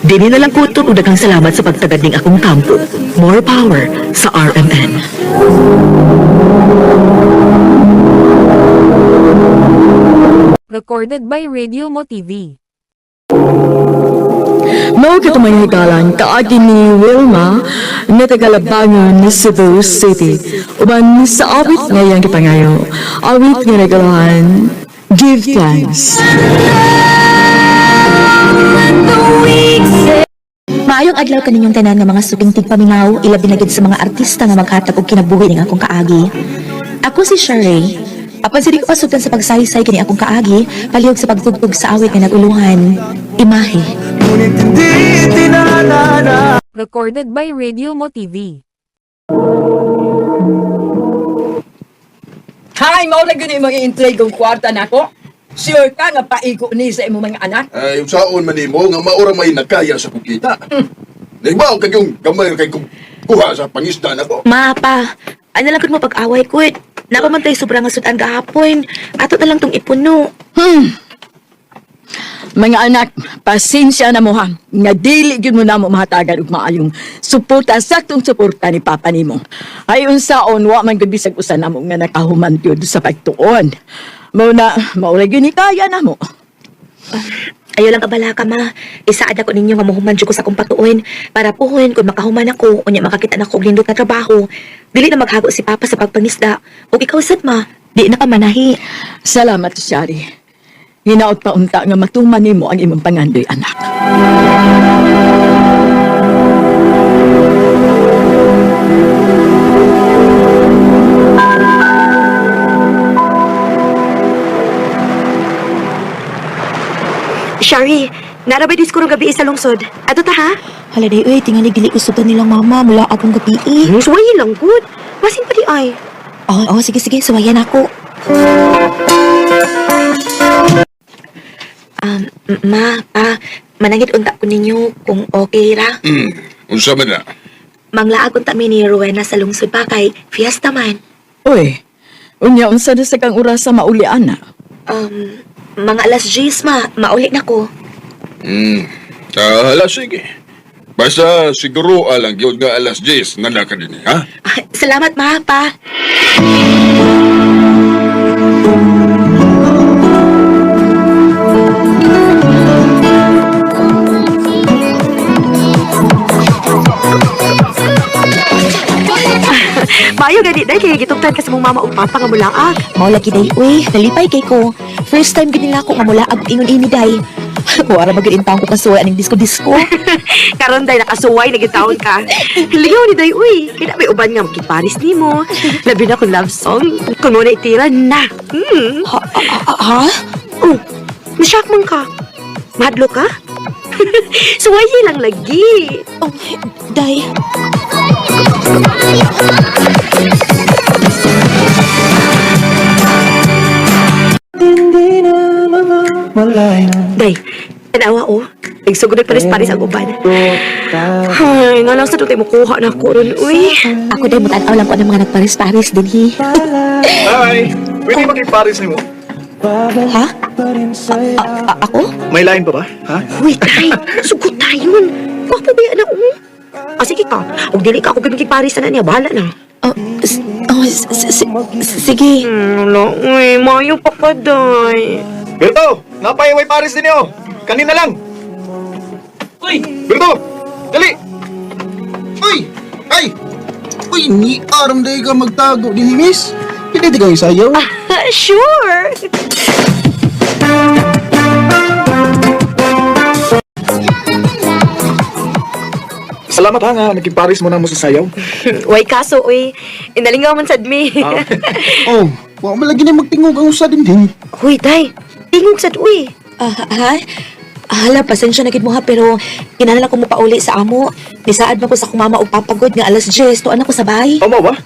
Dili na lang kutot ug daghang salamat sa pagtagad ning akong kampo. More power sa RMN. Recorded by Radio Mo TV. Mao kita mga hikalan kaagi ni Wilma na tagalabangan ni Cebu City uban sa awit ngayang gipangayo awit nga nagalahan Give Thanks. Maayong adlaw kaninyong tanan nga mga suking tigpaminaw, ilabi na gid sa mga artista nga maghatag og kinabuhi ning akong kaagi. Ako si Sherry. Apan sa di ko pasukan sa pagsaysay kini akong kaagi, palihog sa pagtugtog sa awit nga naguluhan, Imahe. Recorded by Radio Mo TV. Hay, mao lang yun yung mga intray kong kwarta na ko. Sure ka nga paigo ni sa imong mga anak. Ay, saon man nimo nga maura may nagkaya sa kukita. Nagbaw kag yung gamay kay kuha sa pangisda na ko. Mapa, ano lang kun mo pag-away ko? Napamantay sobrang nga sudan gahapon. Ato na lang tong ipuno. Mga anak, pasensya na mo ha. Nga dili gyud mo na mo mahatagan og maayong suporta, saktong suporta ni Papa nimo. Ay unsaon wa man gud bisag usa namo nga nakahuman gyud sa pagtuon. Mao na maura gyud ni kaya na mo. Ayaw lang kabala ka, ma. Isaad ako ninyo nga mahuman dyan ko sa kong patuon para puhon kung makahuman ako unya makakita na ko og lindot na trabaho. Dili na maghago si Papa sa pagpangisda. O ikaw sad, ma. Di na ka manahi. Salamat, Shari. Hinaot pa unta nga matuman nimo ang imong pangandoy anak. Shari, narabay disco gabi sa lungsod. Ato ta ha? Haladay, uy, tingali dili ko sudan nilang mama mula akong gabi. Suwayin lang good. Masin pa di ay. Oo, sige, suwayan ako. Ma, pa, manangit unta ko ninyo kung okay ra. Unsa man na? Manglaag unta mi ni Rowena sa lungsod pa kay fiesta man. Uy, unya unsa na sa kang oras sa mauli ana? Mga alas 10, ma, mauli na ko. Hala, sige. Basta siguro alang yun nga alas 10 nga ka din, ha? Salamat, ma, pa. Maayo gani day kay gitugtan ka sa mong mama ug papa nga mulaag. Mao lagi day, uy, nalipay kay ko. First time gid nila ako nga mulaag ingon ini day. Wala magin-intang ko kasuway aning disco-disco. Karon day nakasuway na gitawon ka. Ligaw ni day uy. Kaya may uban nga makiparis nimo. Labi na kung love song. Kung mo na itira na. Ha? Oh, nasyak man ka. Mahadlo ka? Suwayi lang lagi. Oh, day. Day, tanawa oh. Nagsugod paris-paris ang uban. Ay, nga lang sa tutay mo kuha na ko ron, uy. Ako day mutanaw lang ko ng mga nagparis-paris din hi. Hi! Pwede makiparis ni mo? Ha? Ako? May line pa ba? Ha? Uy, tay, sugot tayo. Huwag pa ba yan ako? Sige ka. Huwag dili ka ako gamikiparis na niya. Bahala na. Sige. Wala, uy. Mayo pa ka, day. Berto! Napayaway paris din niyo! Kanina lang! Uy! Berto! Dali! Uy! Ay! Uy, ni aram day ka magtago din miss. Hindi di kayo sayaw. Sure! Salamat ha nga, nagkiparis mo na mo sa sayaw. Way kaso, uy. Inalingaw man sad mi. Oh, wa man lagi na magtingog ang usa din. Uy, tay. Tingog sad, uy. Ha? Hala, pasensya na gid mo ha, pero kinahanglan ko mo pauli sa amo. Nisaad man ko sa akong mama og papagod nga alas 10, tuan ako sa bahay. Amo ba?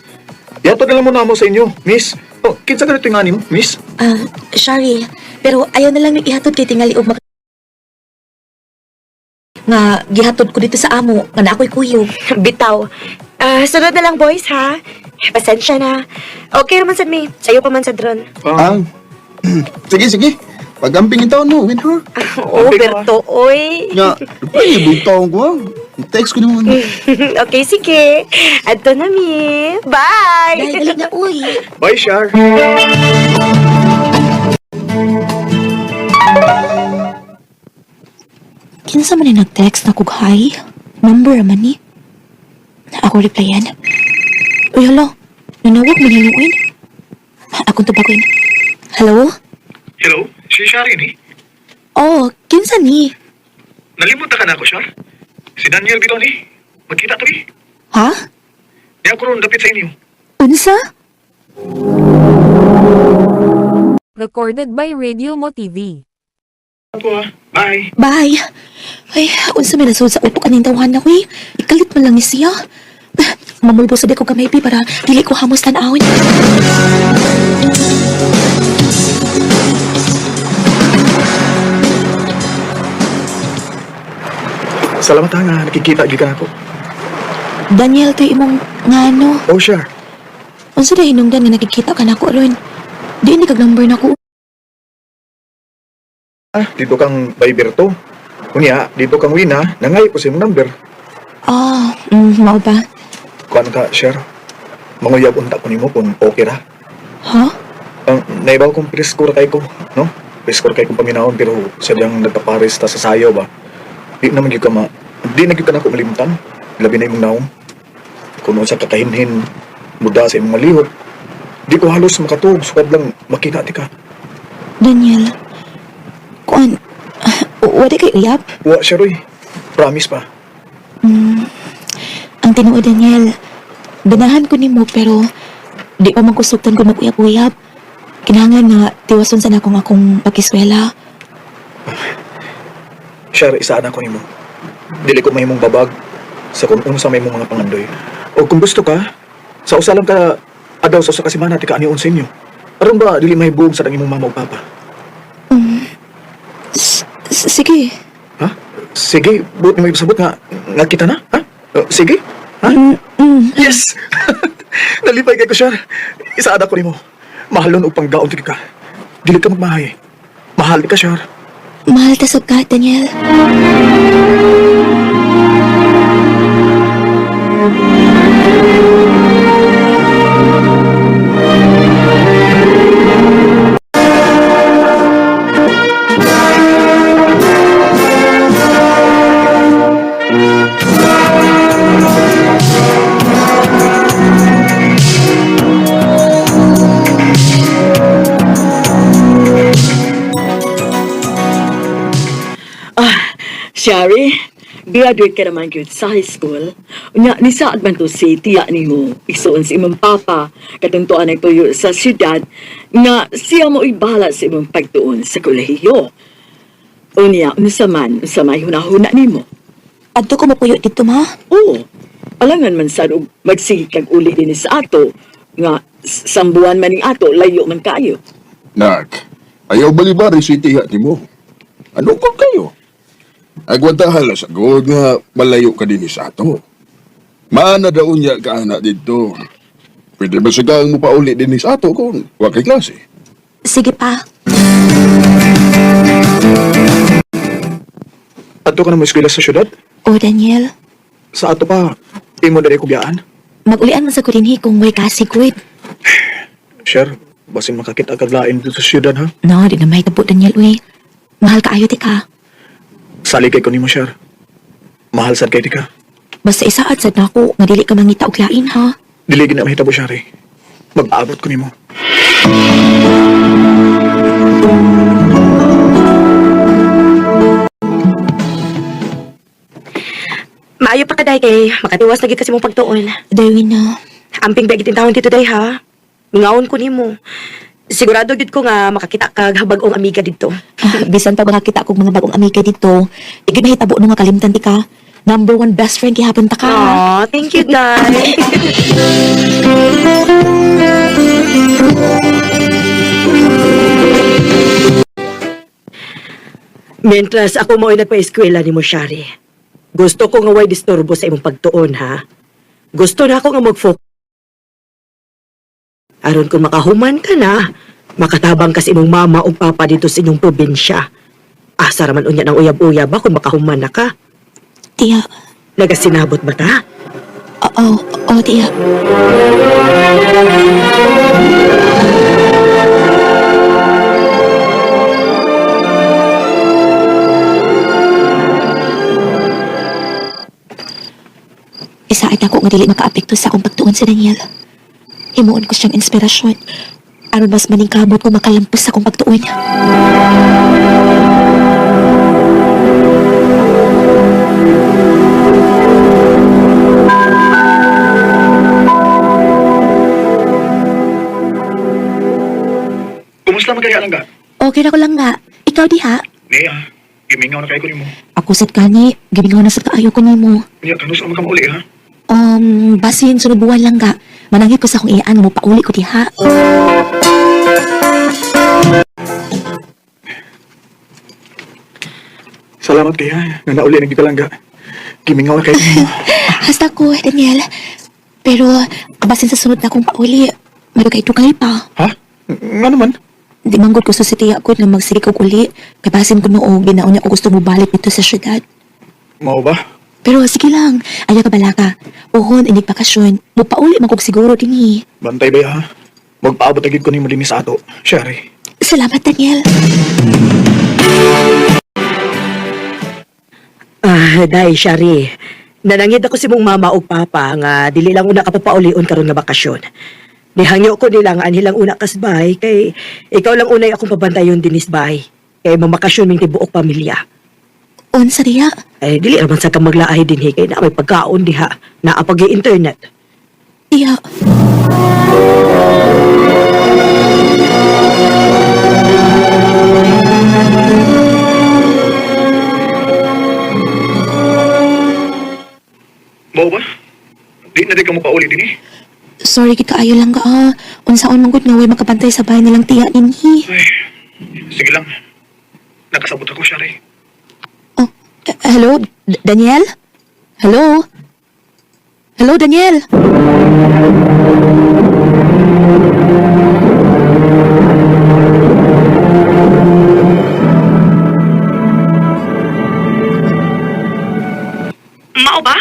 Yato na lang muna mo sa inyo, miss. Oh, kinsa ka na tingani mo, miss? Sorry, pero ayaw na lang ni ihatod kay tingali og nga gihatod ko dito sa amo nga na ako'y kuyog. Bitaw. Sunod na lang, boys, ha? Pasensya na. Okay naman sad mi. Sayo pa man sa drone. Sige. Pagamping taon mo, win ha? Oo, Berto, oy. Nga, ay, bitaw ko ha. Text ko naman. Okay, sige. Adto na mi. Bye! Dahil na, uy. Bye, Shar. Kinsa man na nag-text na kog hi? Number man ni. Ako replyan. Uy, hello. Nanawag mo ninuin. Akong tubagoy. Hello? Hello, si Shar ini. Oh, kinsa ni? Nalimutan ka na ako, Shar. Si Daniel bitaw ni. Magkita tabi. Ha? Di ako ron dapit sa inyo. Unsa? Recorded by Radio Mo TV. Ako ha. Bye. Bye. Ay, unsa may nasud sa utok kaning tawhan ako eh. Ikalit man lang ni siya. Mamulbo sa ko kamay para dili ko hamos tan-awon. Salamat ha nga, nakikita gid ka ako. Daniel, to imong ngano. Oh, Shar. Unsa na hinungdan nga nakikita ka na ko ron? Di ni kag number na ko. Dito kang Bayberto. Unya, dito kang Wina, nangay ko sa imong number. Mao ba? Kuan ka, Shar. Manguyab unta ko nimo kung okay ra. Ha? Naibaw kong preskor kay ko, no? Preskor kay kong paminahon pero sadyang nagpapares ta sa sayo ba? Di na gyud ka di na gyud ka na ako malimtan. Labi na imong naong. Kung sa kakahinhin muda sa imong malihot. Di ko halos makatuog sukad lang makita ti ka. Daniel. Kuan, wala kay uyab? Wa, Sharoy. Promise pa. Ang tinuod, Daniel, ganahan ko nimo pero di pa man kusugtan ko mag-uyab-uyab. Kinahanglan nga tiwason sa akong pakiswela. Shar, isaan ako nimo. Dili ko mahimong babag sa kung unsa may mong mga pangandoy. O kung gusto ka, sa usa lang ka adaw sa usa ka semana ti kaanion sa inyo. Aron ba dili mahibog sa imong mama ug papa? Sige. Ha? Sige, buot mo ibasabot nga kita na, ha? Sige? Ha? Yes! Nalipay kay ko, Shar. Isaad ako nimo. Mahalon og panggaon ti ka. Dili ka magmahay. Mahal ka, Shar. Mahal ta sab ka, Daniel. Shari, graduate ka naman gyud sa high school. Unya, ni saad man to si tiya ni mo, isuon si imong papa, katuntuan ang tuyo sa syudad, nga siya mo ibahala sa imong pagtuon sa kolehiyo. Unya, unsa may hunahuna ni mo. Adto ko mapuyo dito, ma? Oo, alangan man sa magsige kag uli din sa ato, nga sambuan man ning ato, layo man kayo. Nak, ayaw balibari si tiya ni mo. Ano kung kayo? Agwatahala sa god nga malayo ka din sa ato. Maana daw niya ka anak dito. Pwede ba sigang mo pa uli din sa ato kung wakay klase? Sige pa. Ato ka na mo eskwela sa syudad? O, Daniel, Sa ato pa, imo dali kubyaan. mag-ulian man sa kurinhi kung may kasigwit. Share, basin makakita kag lain dito sa syudad ha? No, di na may tabo, Daniel, uy. Mahal ka ayo, di ka. Sali kay ko nimo, Share. Mahal sad kay di ka. Basta isaad sad na ako, nga dili ka mangita og lain, ha? Dili gina mahitabo, Share. Mag-aabot ko nimo. Maayo pa ka, day, kay makatiwas na gid kasi mong pagtuon. Darwin na. Amping ba gitin tawon dito, day, ha? Ngawon ko nimo. Sigurado gid ko nga makakita ka bagong amiga dito. Bisan pa makakita kong mga bagong amiga dito, igid mahitabo nung makalimtan ti ka. Number 1 best friend kihapon ta ka. Aw, thank you, day. Mientras ako mo'y nagpa-eskwela ni mo, Shari. Gusto ko nga way disturbo sa imong pagtuon, ha? Gusto na ako nga mag-focus. Aron kung makahuman ka na, makatabang ka sa imong mama o papa dito sa inyong probinsya. Asa raman unya ng uyab-uyab ba kung makahuman na ka? Tiya. Nagasinabot ba ta? Oo, tiya. Isaad ako nga dili makaapekto sa akong pagtuon si Daniel. Himuon ko siyang inspirasyon. Aron mas maningkamot ko makalampos sa akong pagtuon. Kumusta man kaya lang ka? Okay na ko lang nga. Ikaw diha. Nia, gimingaw na kayo ko nimo. Ako sad kani, gibingaw na sad kaayo ko nimo. Nia, kanus ka mauli ha? Basin sunod buwan lang ga. Manangit ko sa akong iyaan mo pauli ko diha. Salamat kaya, nga nauli na kita lang ka. Gimingaw na kayo nimo. Hasta ko, Daniel. Pero, basin sa sunod na akong pauli, madugay-dugay pa. Ha? Nga naman? Di manggod ko sa sitiya ko na magsige ko uli. Kabasin ko noong ginaon niya ko gusto mo balik dito sa syudad. Mao ba? Pero sige lang, ayaw ka balaka. Uhon, inig bakasyon. Mupauli man kog siguro din eh. Bantay ba ha? Magpaabot agad ko nimo din sa ato, Sherry. Salamat, Daniel. Day, Shari. Nanangid ako si mong mama o papa nga dili lang una ka papaulion karon nga bakasyon. Nihangyo ko nila nga anhilang una kasbay kay ikaw lang unay akong pabantayon dinis bay. Kay mamakasyon ming tibuok pamilya. Unsa diya? Dili naman sa kang maglaay din kay na may pagkaon diha na apag internet. Iya. Mao ba? Di na di ka mo pauli din eh. Sorry kita ayo lang ka. Unsaon manggod nga way makabantay sa bahay nilang tiya ninhi. Ay, sige lang. Nakasabot ako, Sherry. Hello, Daniel? Hello? Hello, Daniel? Mao ba?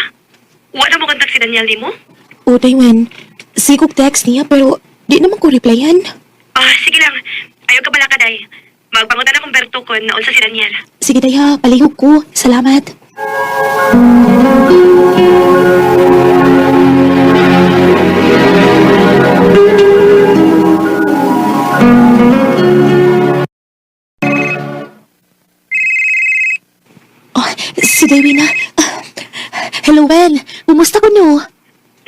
Wala mo kontak si Daniel nimo? O, Daywan. Sigog text niya pero di naman ko replyan. Sige lang. Ayaw ka bala ka, Day. Magpangutan akong Berto ko na unsa si Daniel. Sige, Daya. Palihog ko. Salamat. Si Daywin na. Hello, Wen. Kumusta ko no?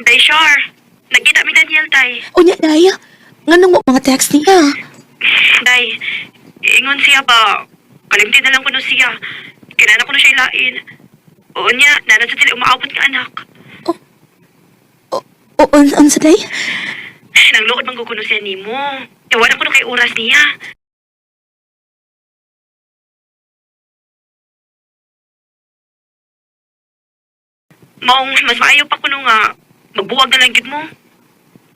Day, sure. Nagkita mi Daniel, Tay. O niya, Day. Nga nung mga text niya. Day, ingon siya ba? Kalimti na lang ko no siya. Kinana ko na siya ilain. Oo niya, nanan sa sila umaabot ka anak. O, unsa, Day? Nang luod man kukuno siya nimo. Tawanan ko na kay oras niya. Maong mas maayo pa kuno nga magbuwag na lang gid mo.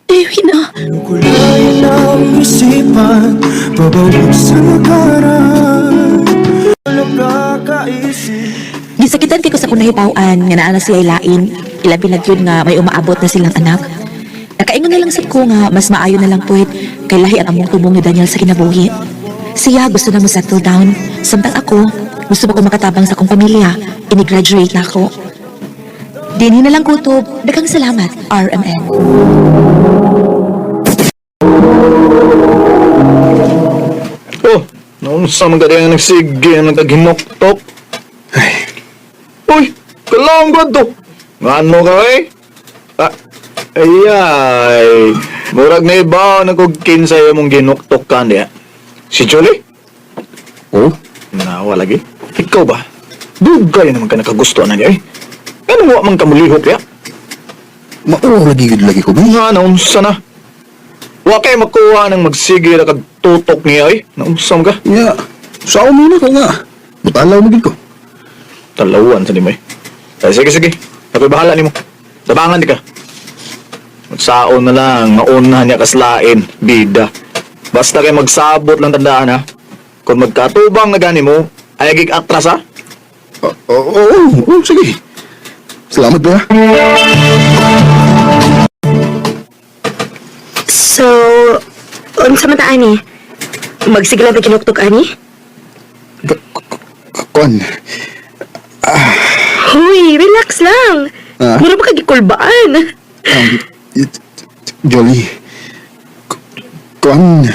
Daywin na. Kulay ng isipan, pabawag sa nakaraan. Walang kakaisip. Gisakitan kay ko sa kunahipawaan nga naa na siya ilain. Ilang pinagyod nga may umaabot na silang anak. Nakaingon na lang sad ko nga mas maayo na lang puwet kay lahi ang among tubong ni Daniel sa kinabuhi. Siya gusto na mo settle down. Samtang ako, gusto ba ko makatabang sa akong pamilya. Ini-graduate na ako. Dinhi na lang kutob. Daghang salamat, RMN. Oh, noon sa mga kaya nagsige ang naghinok-tok. Ay. Uy, kalawang ba to? Ano ka, eh? Ayay. Murag na iba na kog kinsay mong ginuktok ka niya. Si Julie? Oh, Nawa lagi. Ikaw ba? Dugay naman ka nakagustuhan na niya, eh. Ano wa man ka mulihok ya? mauro lagi ko, bay. Nga, naunsa na. Wa kay makuha ng magsige na kagtutok niya, eh. Naunsa mo ka? Nga, sa umina ko nga. Butalaw mo ko. Talawan sa ni mo, eh. Ay, sige. Ako'y bahala ni mo. Sabangan di ka. Magsaon na lang, mauna niya kaslain, bida. Basta kay magsabot lang tandaan ha. Kung magkatubang na gani mo, ay agig atras ha. Oo, sige. Salamat ba? So, unsa man ta ani? Magsige lang kinuktok ani? Kon. Huy, relax lang. Ah? Mura ba kagikulbaan? Jolly. Kon.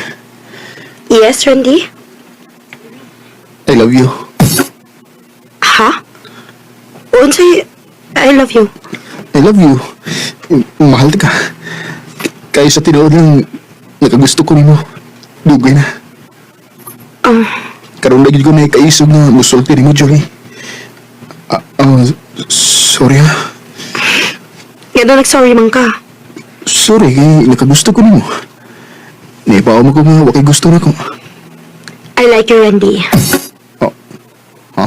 Yes, Randy? I love you. Ha? Unsay I love you. I love you. Mahal ka. Kaya sa tinood lang, nakagusto ko nimo. Dugay na. Karoon lagi ko na ikaisog na musulti ni mo, Jolie. Sorry ha. Nga daw nag-sorry man ka. Sorry, kaya nakagusto ko nimo. Naipaw mo ko nga, wakay gusto na ko. I like you, Randy. Ha?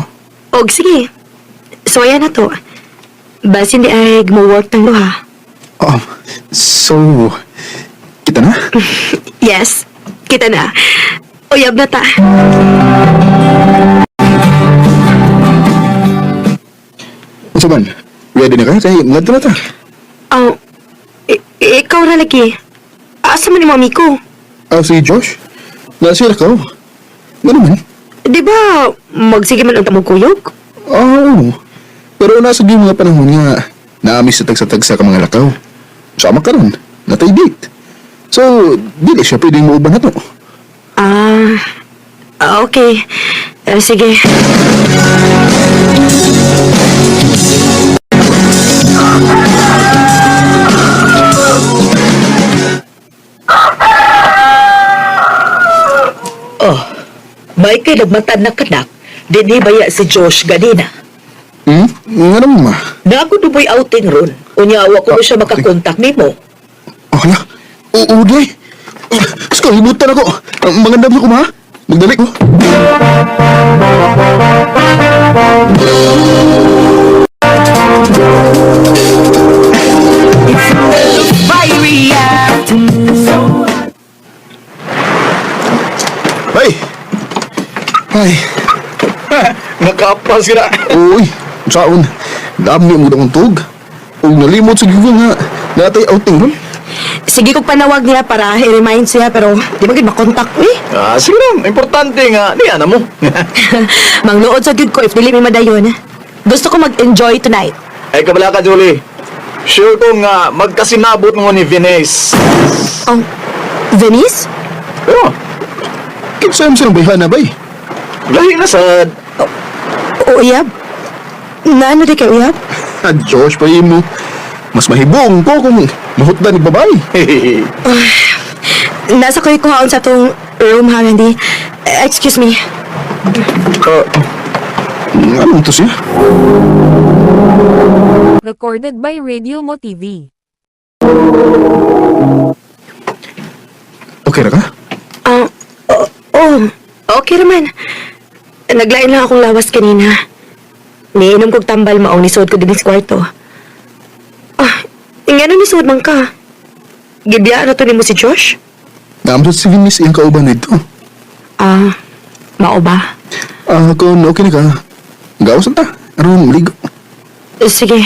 Og sige. So, ayan na to. Bas hindi ay mo-work ng luha. So, kita na? Yes, kita na. Uyab na ta. Ano man? Ready na ka? Kaya ngadto na ta. Ikaw na lagi. Asa man ni mami ko? Si Josh? Nasira ka? Ano man? Di ba, magsige man ang tamog kuyog? Oo. Pero nasa di mga panahon nga, naamis sa tagsa-tagsa ka mga lakaw. Sama ka ron, natay date. So, dili siya pwedeng mauban na to. Okay. Sige. May kay nagmatan na kanak, dinibaya si Josh ganina. Nga naman ma. Nago duboy outing ron. Unyawa ko siya makakontak ni mo. Hala, uuday. Kalimutan ako. Magandam na ko ma. Magdali ko. Ay! Ay! Nakapas ka na. Uy, saon. Dami mo akong tug. Huwag nalimot sa Google nga. Natay outing ron. Sige kong panawag niya para i-remind siya pero di ba gid makontak ko eh. Sige lang. Importante nga. Niya na mo. Mangluod sa gid ko if dili mi madayon. Gusto ko mag-enjoy tonight. Ay, kabala ka, Julie. Sure ko nga magkasinabot mo ni Venice. Oh, Venice? Pero, Kinsa mo silang bayhan na bay? lahi na sad. Uyab? Naano di kay uyab? Josh, pa mo. Mas mahibong ko kung mahutdan ni babae. Nasa ko kuhaon sa tong room ha, Randy. Excuse me. Anong to siya? Recorded by Radio Mo TV. Okay na ka? Okay naman. Naglain lang akong lawas kanina. Niinom kong tambal maong nisuod ko din sa kwarto. Nga na nisuod man ka. Gibiyaan na to ni mo si Josh? Naamdot si Vince iyang kauban nito. Mao ba? Kung okay na ka, gawasan ta. Aron, maligo. Sige.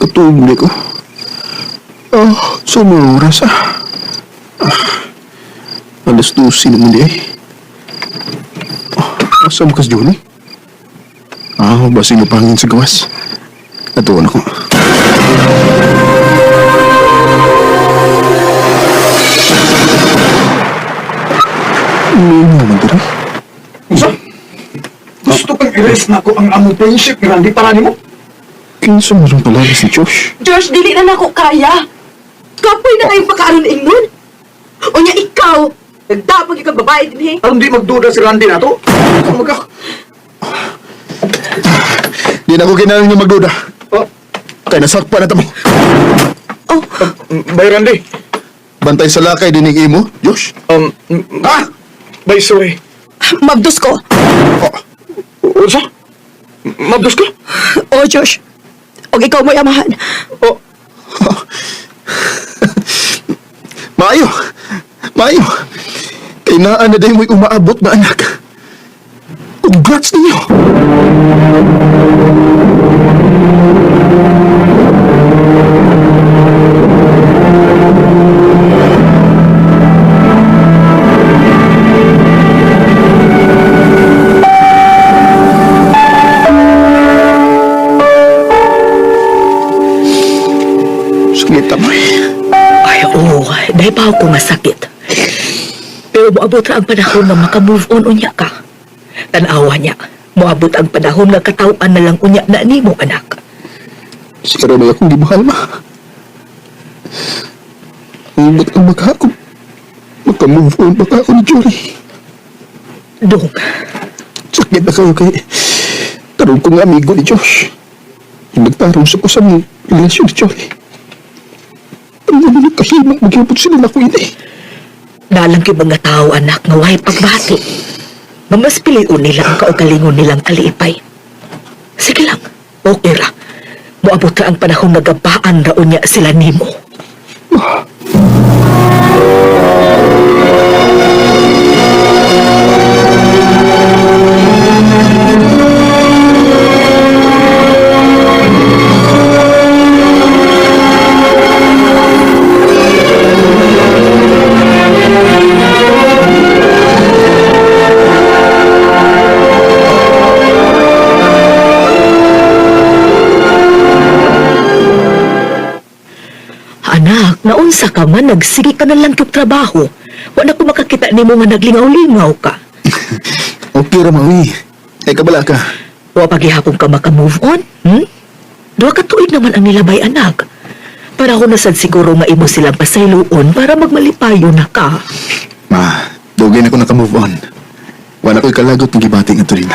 Katubli ko. Sumuras Alas 12 naman di ay. Asa mo kas Johnny? Maho ba sino pangin sa gawas? Atuon ako. Ano man dito? Usa? Gusto kang i-raise na ako ang among friendship, Randy, para ni mo? Kinsa mo rin pala si Josh? Josh, dili na nako kaya. Kapoy na kayong pagkaaron ingnon. O niya ikaw, nagdapag ikaw babae din eh. Alam di magduda si Randy na to? Di na ako kinalang niya magduda. Oh. Kaya nasakpa na tamo. Bay, Randy. Bantay sa lakay dinig imo, Josh. Bay, sorry. Mabdos ko. Unsa? Mabdos ka? O Josh, og ikaw mo'y amahan. Maayo! Maayo! Kay naan na dahil mo'y umaabot na anak. Congrats ninyo! Sungit amoy. Ay, oo. Dahil pa ako nga sakit. Pero moabot ra ang panahon na maka-move on unya ka. Tanawa niya. Moabot ang panahon nga katawaan na lang unya na ni mo, anak. Siguro ba akong di mahal, ma? Ba't ang magkakong maka-move on baka ako ni Jory? Dong. Sakit na kayo kay tarong kong amigo ni Josh. Yung nagtarong sa kusang relasyon ni Jory. Ang naman nagkahimang magyabot sila na ko ini. Nalang yung mga tao, anak, nga wahay pagbati. Mamas piliun nila ang kaugalingon nilang kaliipay. Sige lang, okay ra. Moabot ra ang panahon nga gabaan raon niya sila nimo. Anak, naunsa ka man, nagsige ka na lang kyung trabaho. Wala ko makakita ni mo nga naglingaw-lingaw ka. Okay ra, Maui. Ay, kabala ka. Wa paghihapon ka maka-move on, Duha ka tuig naman ang nilabay, anak. Para ako nasad siguro maimo silang pasayloon para magmalipayo na ka. Ma, dugay na ko naka-move on. Wala ko'y kalagot ng gibati nga to rin.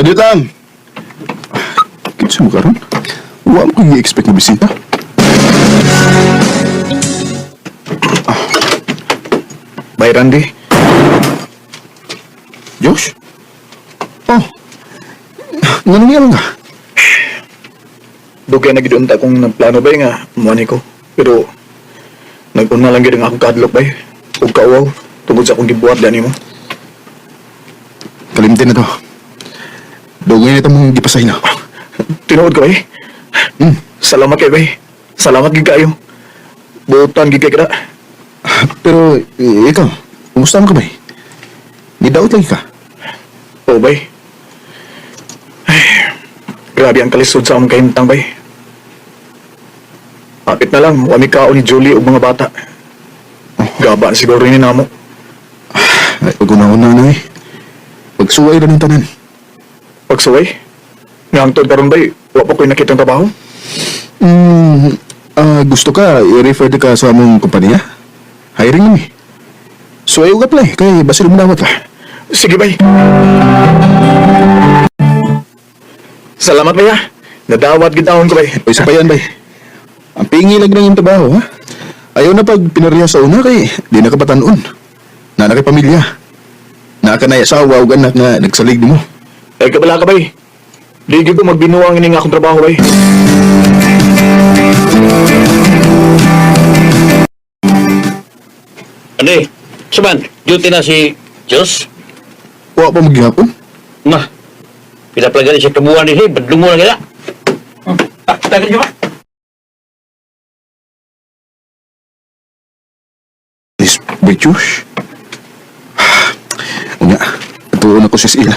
Kadutang! Kinsa mo karon? Wa mo kong i-expect na bisita. Bay, Randy. Josh? Oh. Nangyayang ka? Dugay na gidunta kong nagplano bay nga muani ko. Pero nag-una lang gid ang akong kadlok bay. Ug kauaw tungod sa akong gibuhat dani mo. Kalimtin na to. Dugay na ito mong gipasay na. Tinuod ko bay. Salamat kay bay. Salamat gid kayo. Butan gid kay kada. Pero ikaw, kumusta ka ba? Nidaot lagi ka? Oo bay. Ay, grabe ang kalisod sa among kahimtang bay. Apit na lang, wami kao ni Julie ug mga bata. Gaba siguro ni namo. Ay, pag-una-una na eh. Pagsuway na ng tanan. Pagsuway? Ngangtod karon bay, wa pa ko'y nakitang trabaho? Gusto ka, i-refer ka sa among kumpanya? Hiring namin. Suwayo ka pala eh, kaya basil mo nawat ka. Sige bay. Salamat bay ha. Nadawat gitawon ko bay. O isa pa yan, bay. Ang pingi lang ng yung trabaho, ha? Ayaw na pag pinariya sa una kay di na kapatanon. Na kay pamilya. Na ka na asawa o anak na nagsalig mo. Ay kabala ka bay. Di ko magbinuang ini nga akong trabaho bay. Ano eh? Saban, duty na si Diyos? Wa pa maghihapon? Ma, Pinaplagan siya kabuhan ni Hib. Badlungo na gila. Tagan niyo ba? Miss Bejush? Una, tuon ako sa sila.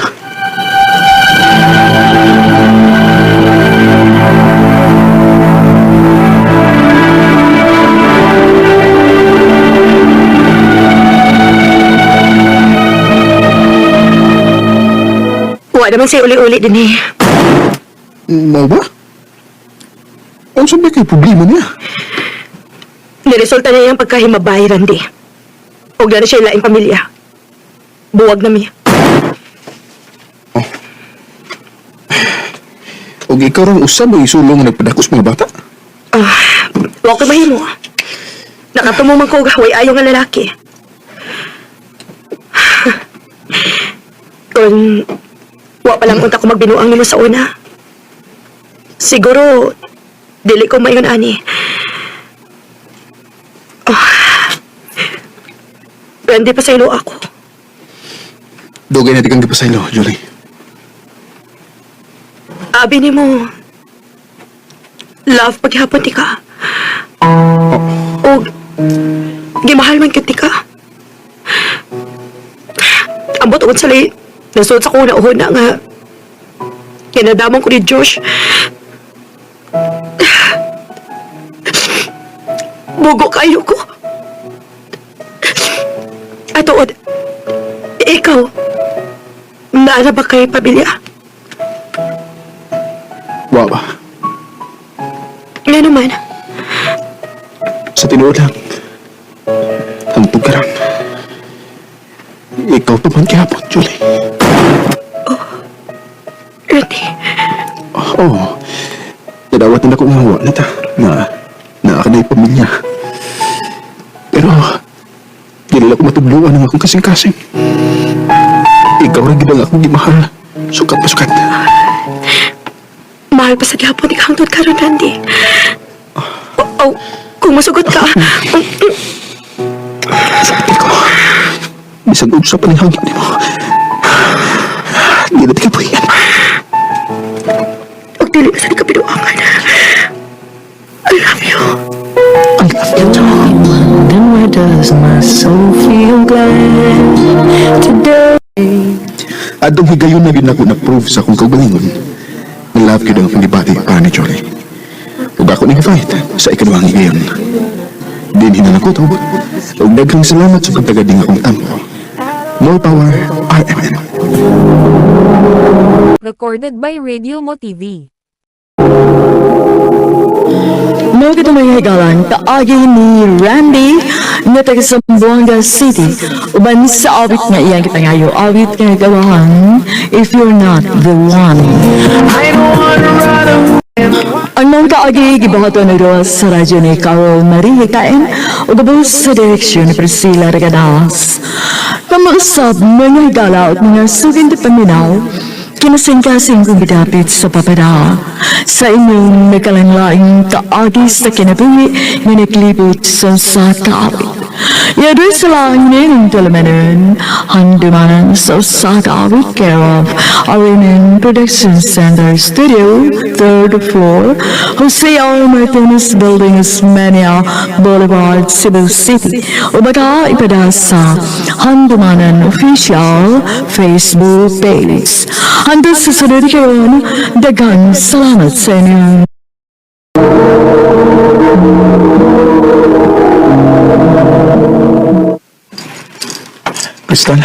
Wa naman siya uli-uli din eh. Mau ba? Ang sabi kay problema niya? Niresulta na yung pagkahimabay, Randy. Huwag na siya ilaing pamilya. Buwag na mi. O ikaw rin usab ang isulong na nagpadakos mga bata? Huwag ko mahimo. Nakatumumang ko gaway ayaw nga lalaki. Kung wa pa lang unta ko magbinuang nimo sa una. Siguro, dili ko mayon ani. Randy pa sa ilo ako. Dugay na di kang gipasaylo, Julie. Abi ni mo, love paghihapon ti ka. O, gimahal man kita ka. Ambot ugon sa li, nasod sa kuna uhuna nga. Kinadamang ko ni Josh. Bugo kayo ko. Atood, ikaw, naana ba kay pamilya? Wa ba? Nga naman. Sa tinuod lang. Hantog ka rin. Ikaw pa man kihapon, Julie. Randy, Oo. Nadawat na ako nga wa na ta. Na ka na'y pamilya. Pero, dili lang ako matubluan ng akong kasing-kasing. Ikaw rin gidang akong gimahal. Sukat pa sukat. mahal pa sa gihapon ni Hangtod karon, Randy. Kung masugot ka, Sakit ko. Bisag usap pa ng hangin mo. Di na di ka puyan. huwag dili ka sa di ka pinuangan. I love you. I love you too. Then why does my soul feel glad today? Adong higayon na din ako na-prove sa akong kaugalingon. Na-love ko ng akong gibati para ni Jolie. Huwag ako nag-fight sa ikaduhang higayon. Din hinan ako tawag. Huwag daghang salamat sa pagtagading akong tampo. More power, RMN. Recorded by Radio Mo TV. Mga katumayagalan, kaagi ni Randy na taga Zamboanga City. Uban sa awit nga iyang kitangayo, awit nga gawahan, If You're Not The One. Ang mga kaagi, gibahato na ito sa radyo ni Carol Marie Kain o gabos sa direksyon ni Priscilla Regadawas. Kamausap mga higala at mga sugin di paminaw, kinasing-kasing kong bidapit sa papada sa inyong nakalanlaing kaagi sa kinabuhi na naglibot sa kaawit. Yadri sa lang ng talamanan, handumanan sa kaawit care of Arinan Production Center Studio, 3rd floor, Jose R. Martinez Building, Ismania Boulevard, Cebu City. O baka ipada sa Handumanan Official Facebook page. Handa sa sunod kayon, dagang salamat sa inyo. Crystal,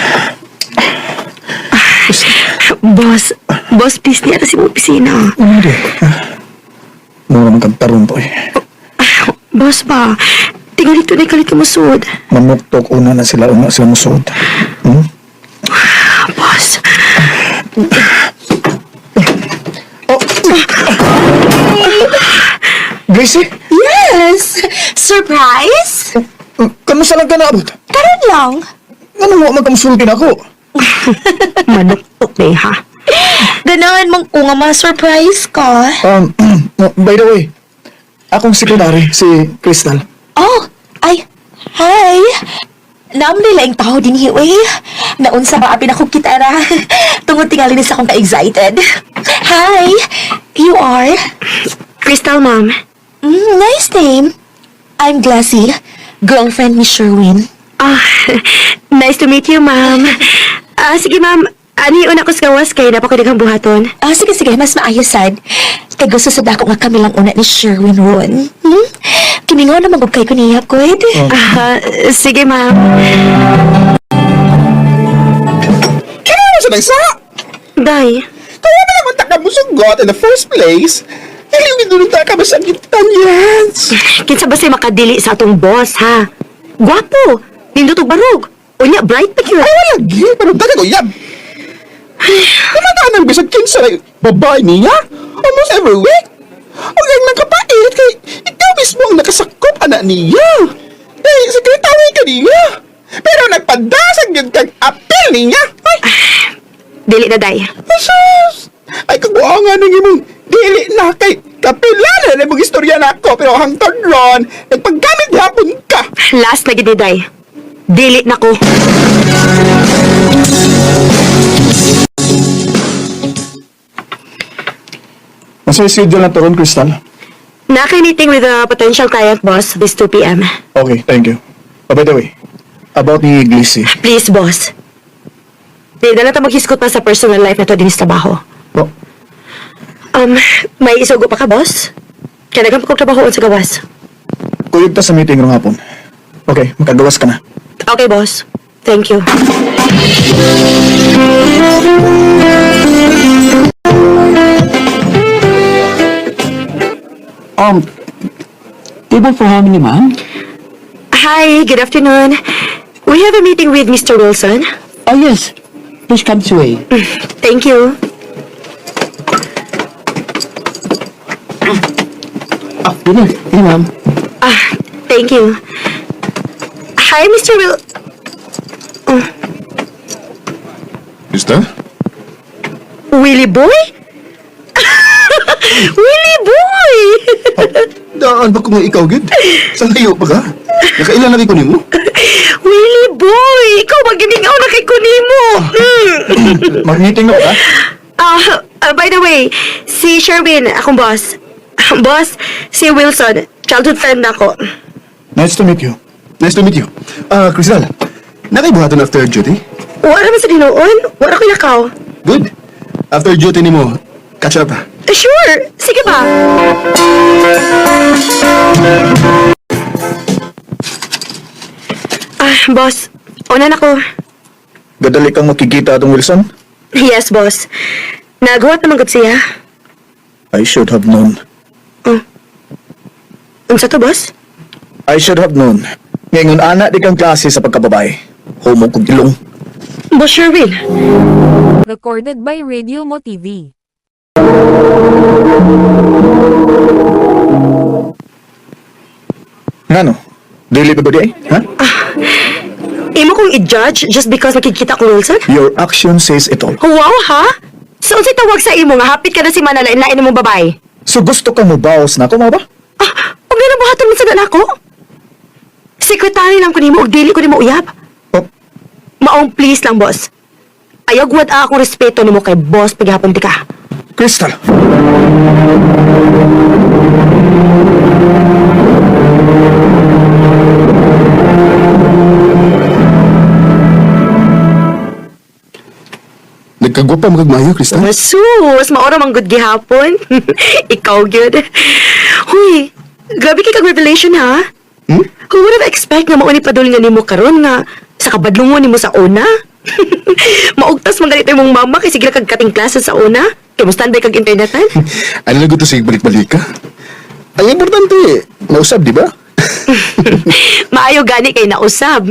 Boss, please, di ata si mo opisina. ano di? Ano naman kang taron to eh. Boss ba, tingnan dito na ikalit mo sud. Mamuktok una na sila musod. Boss, Gracie, Yes! Surprise? kamusta lang ka naabot? Karon lang. Ano mo magkamusultin ako? manuktok na ha. Ganahan mong unga ma-surprise ka. By the way, akong sekretary, si Crystal. Oh, ay, hi. Naam nila ang tao din hiway. Naunsa ba apin akong kitara? Tungod tingali ni sa akong ka-excited. Hi! You are? Crystal, ma'am. Nice name. I'm Glassy, girlfriend ni Sherwin. Ah, nice to meet you, ma'am. Sige, ma'am. Ani una ko sa gawas kay napakadaghang buhaton. Sige, mas maayo sad. Kay gusto sa dako nga kami lang una ni Sherwin ron. Kimingaw na magugkay ko niya, Koyd. Sige, ma'am. Kaya mo sa nagsa? Day. Kaya ba naman taka mo sugot in the first place? Dili ni doon ka masakitan yan. Kinsa ba say makadili sa atong boss, ha? Gwapo. Nindot og barog. Unya, bright pa yun. Ay, wala gi. Pero daga ko yan. Kumatanan bisag kinsa na babae niya? Almost every week. Huwag ang nagkapait kay ikaw mismo ang nakasakop anak niya. Eh, sekretary ka niya. Pero nagpadasag yun kang apel niya. Ay, Dili na, day. asus! Ay, kabuangan ng imong dili na kay kapilala na imong istorya na ako. Pero hangtod ron, nagpaggamit hapon ka. Last na gid ni day. Dili na ko. Nasa schedule na to ron, Crystal? Naka-meeting with a potential client, boss, this 2 p.m. Okay, thank you. Oh, by the way, about ni Glissy. Please, boss. Di na natin maghiskot pa sa personal life na to din sa trabaho. Oh, May isugo pa ka, boss? Kaya nagang pagkatrabahoon sa gawas. kuyog ta sa meeting rong hapon. Okay, makagawas ka na. Okay, boss. Thank you. Table for how many, ma'am? Hi, good afternoon. We have a meeting with Mr. Wilson. Oh, yes. Please come this way. Thank you. Dinner. Dinner, ma'am. Thank you. Hi, Mr. Mister? Willie Boy? Willie Boy! Daan ba ko nga ikaw, Gid? Sa layo pa ka? Nakailan lagi ko nimo? Willie Boy! Ikaw maginingaw na kay Kunimo! Mag-meeting na ba? By the way, si Sherwin, akong boss. Boss, si Wilson, childhood friend ako. Nice to meet you. Nice to meet you. Crystal, nakaibuhaton after duty? Wala naman sa dinoon. Wala ko lakaw. Good. After duty nimo, catch up. Sure! Sige ba? Boss, una na ko. Gadali kang makikita atong Wilson? Yes, boss. Nagawa naman gud siya. I should have known. Unsa to, boss? I should have known. Ngayon, anak di kang klase sa pagkababae. Homo kong ilong. Boss Sherwin. Recorded by Radio Mo TV. Ngano? Dili ba di ay? Ha? Imo kong i-judge just because makikita ko Wilson? Your action says it all. Wow, ha? So, unsay tawag sa imo nga hapit ka na si Manala lain mong babae? So gusto ka mo baos na ako, mo ba? Huwag na buhaton mo sa nalako. Sekretary lang ko nimo ug dili ko nimo uyab. Oh. Maong please lang, boss. Ayog wad akong respeto nimo kay boss paghapon ti ka. Crystal. Nagkagwapa magagmayo, Crystal. Sus, maora man good gihapon. Ikaw gyud. Huy, grabe kay kag revelation ha. Who would have expect nga mauni padul nga nimo karon nga sa kabadlungon nimo sa una? Maugtas man ganito imong mama kay sige kag kating klase sa una. Kay mo standby kag internetan. Ano lang ito sa balik-balik ka? Ang importante, mausap, di ba? Maayo gani kay nausab.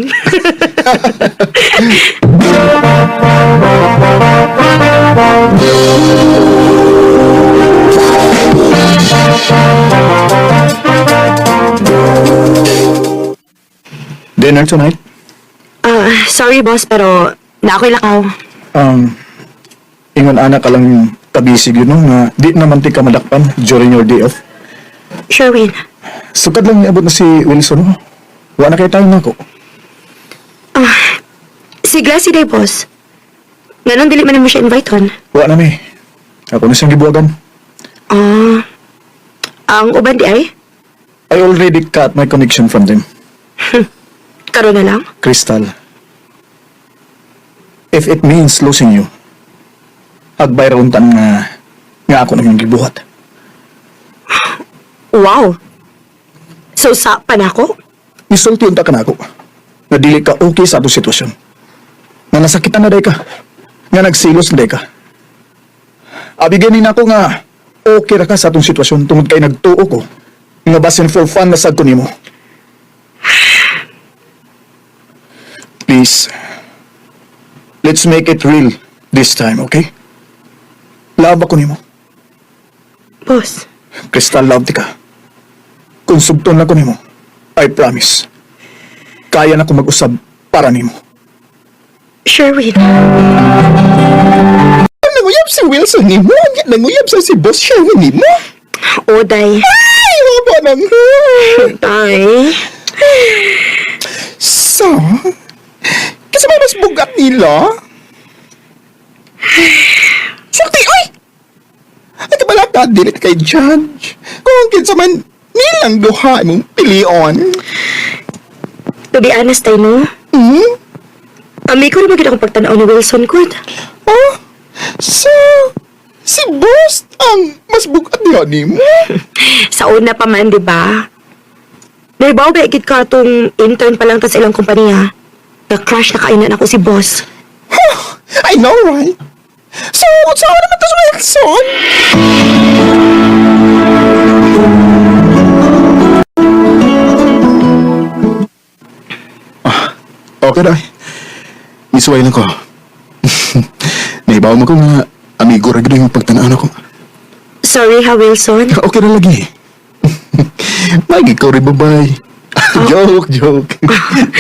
Dinner tonight? Sorry boss pero na ako'y lakaw. Ingon anak ka lang kabisig yun, no? Nga di naman ti ka madakpan during your day off. Sherwin, Sukad lang niabot na si Wilson, no? Wala na kayo tayo na ako. Si Glassy day, boss. Ngayon, dili man mo siya invite hon. Wa na mi. Ako na siyang gibuwagan. Ang uban di ay? I already cut my connection from them. Karon na lang? Crystal. If it means losing you, agbay rauntan nga ako na yung gibuhat. Wow! So, sa panako? Isulti unta ka na ako. Na dili ka okay sa atong sitwasyon. Nga nasakitan na day ka. Nga nagsilos na day ka. Abiganin ako nga okay ra ka sa atong sitwasyon tungod kay nagtuo ko. Nga basin for fun na sad ko nimo. Please. Let's make it real this time, okay? Love ako nimo. Boss, Crystal, love di ka. Kung subton na ko nimo, I promise. Kaya na ko mag-usab para nimo. Sherwin. Nanguyab si Wilson ni mo. Nanguyab sa si Boss Sherwin ni mo. Oday. Ay, wapa nang Tay. So, kasi may mas bugat nila? Sulti, oy! Ay, kabala ka, dilit kay Judge. Kung kinsa man, nilang duha mong pilion. To be honest, tay, no? Ami ko na magiging akong pagtanaw ni Wilson, Kud. Oh, so, si Boss ang mas bugat niya ni mo? Sa una pa man, di ba? Naibaw ba ikit ka itong intern pa lang ta sa ilang kumpanya? Na-crush na kainan ako si Boss. I know, right? So, saan naman to si Wilson? Okay na. Isuway lang ko. Naibaw mo ko nga amigo ra gid yung pagtanaan ako. Sorry ha, Wilson. Okay na lagi. Magi ko rin babay. Joke. Joke lang.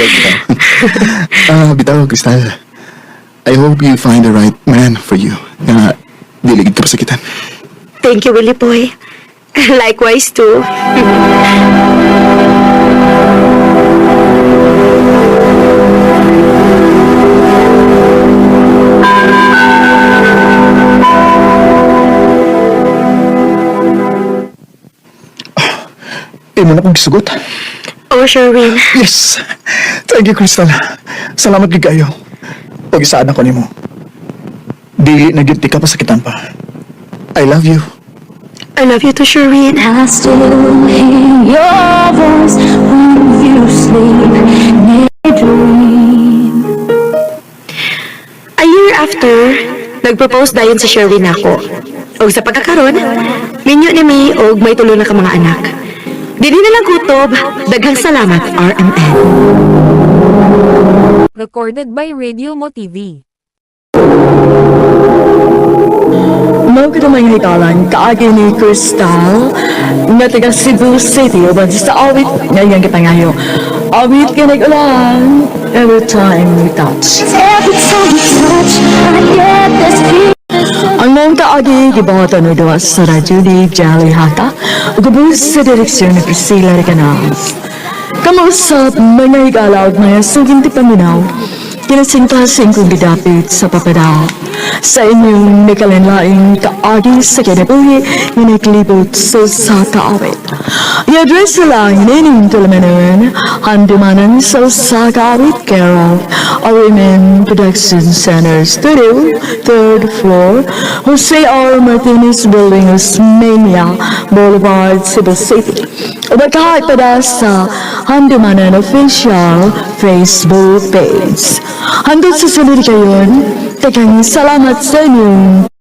Bitaw, Crystal. I hope you find the right man for you. Na diligid ka pa sa kitan. Thank you, Willie Boy. Likewise, too. Imo na kong gisugot. Oh, Sherwin. Yes! Thank you, Crystal. Salamat gid kayo. Pag isaan ako nimo. Dili na gyud ti ka pasakitan pa. I love you. I love you too, Sherwin. I still hear your voice when you sleep in a dream. A year after, nag-propose dayon sa Sherwin ako. O sa pagkakaroon, minyo ni mi og may tulo na ka mga anak. Dili na lang kutob, daghang salamat, RMN. Recorded by Radio Mo TV. Mao kita may hikalan kaagi ni Crystal nga taga Cebu City uban sa awit ngayong gipangayo. Awit ka nag-ulan every time we touch. Every time we touch, I get this feeling. Ang mong kaagi gibawatan no daw sa radyo ni Jolly Hata ug gabus sa direksyon ni Priscilla Recanas. Kamusap mga higalaw mga suging ti paminaw kinasintasing kong gidapit sa papadaw sa inyong nikalinlaing kaagi sa kinabuhi nga naglibot sa kaawit. I-address lang nining tulamanon handumanan sa kaawit care of Women Production Center Studio, 3rd floor, Jose R. Martinez Building, Osmeña Boulevard, Cebu City. O magkahat pa sa Handumanan Official Facebook page. Hanggang sa sunod kayon, tagang salamat sa inyong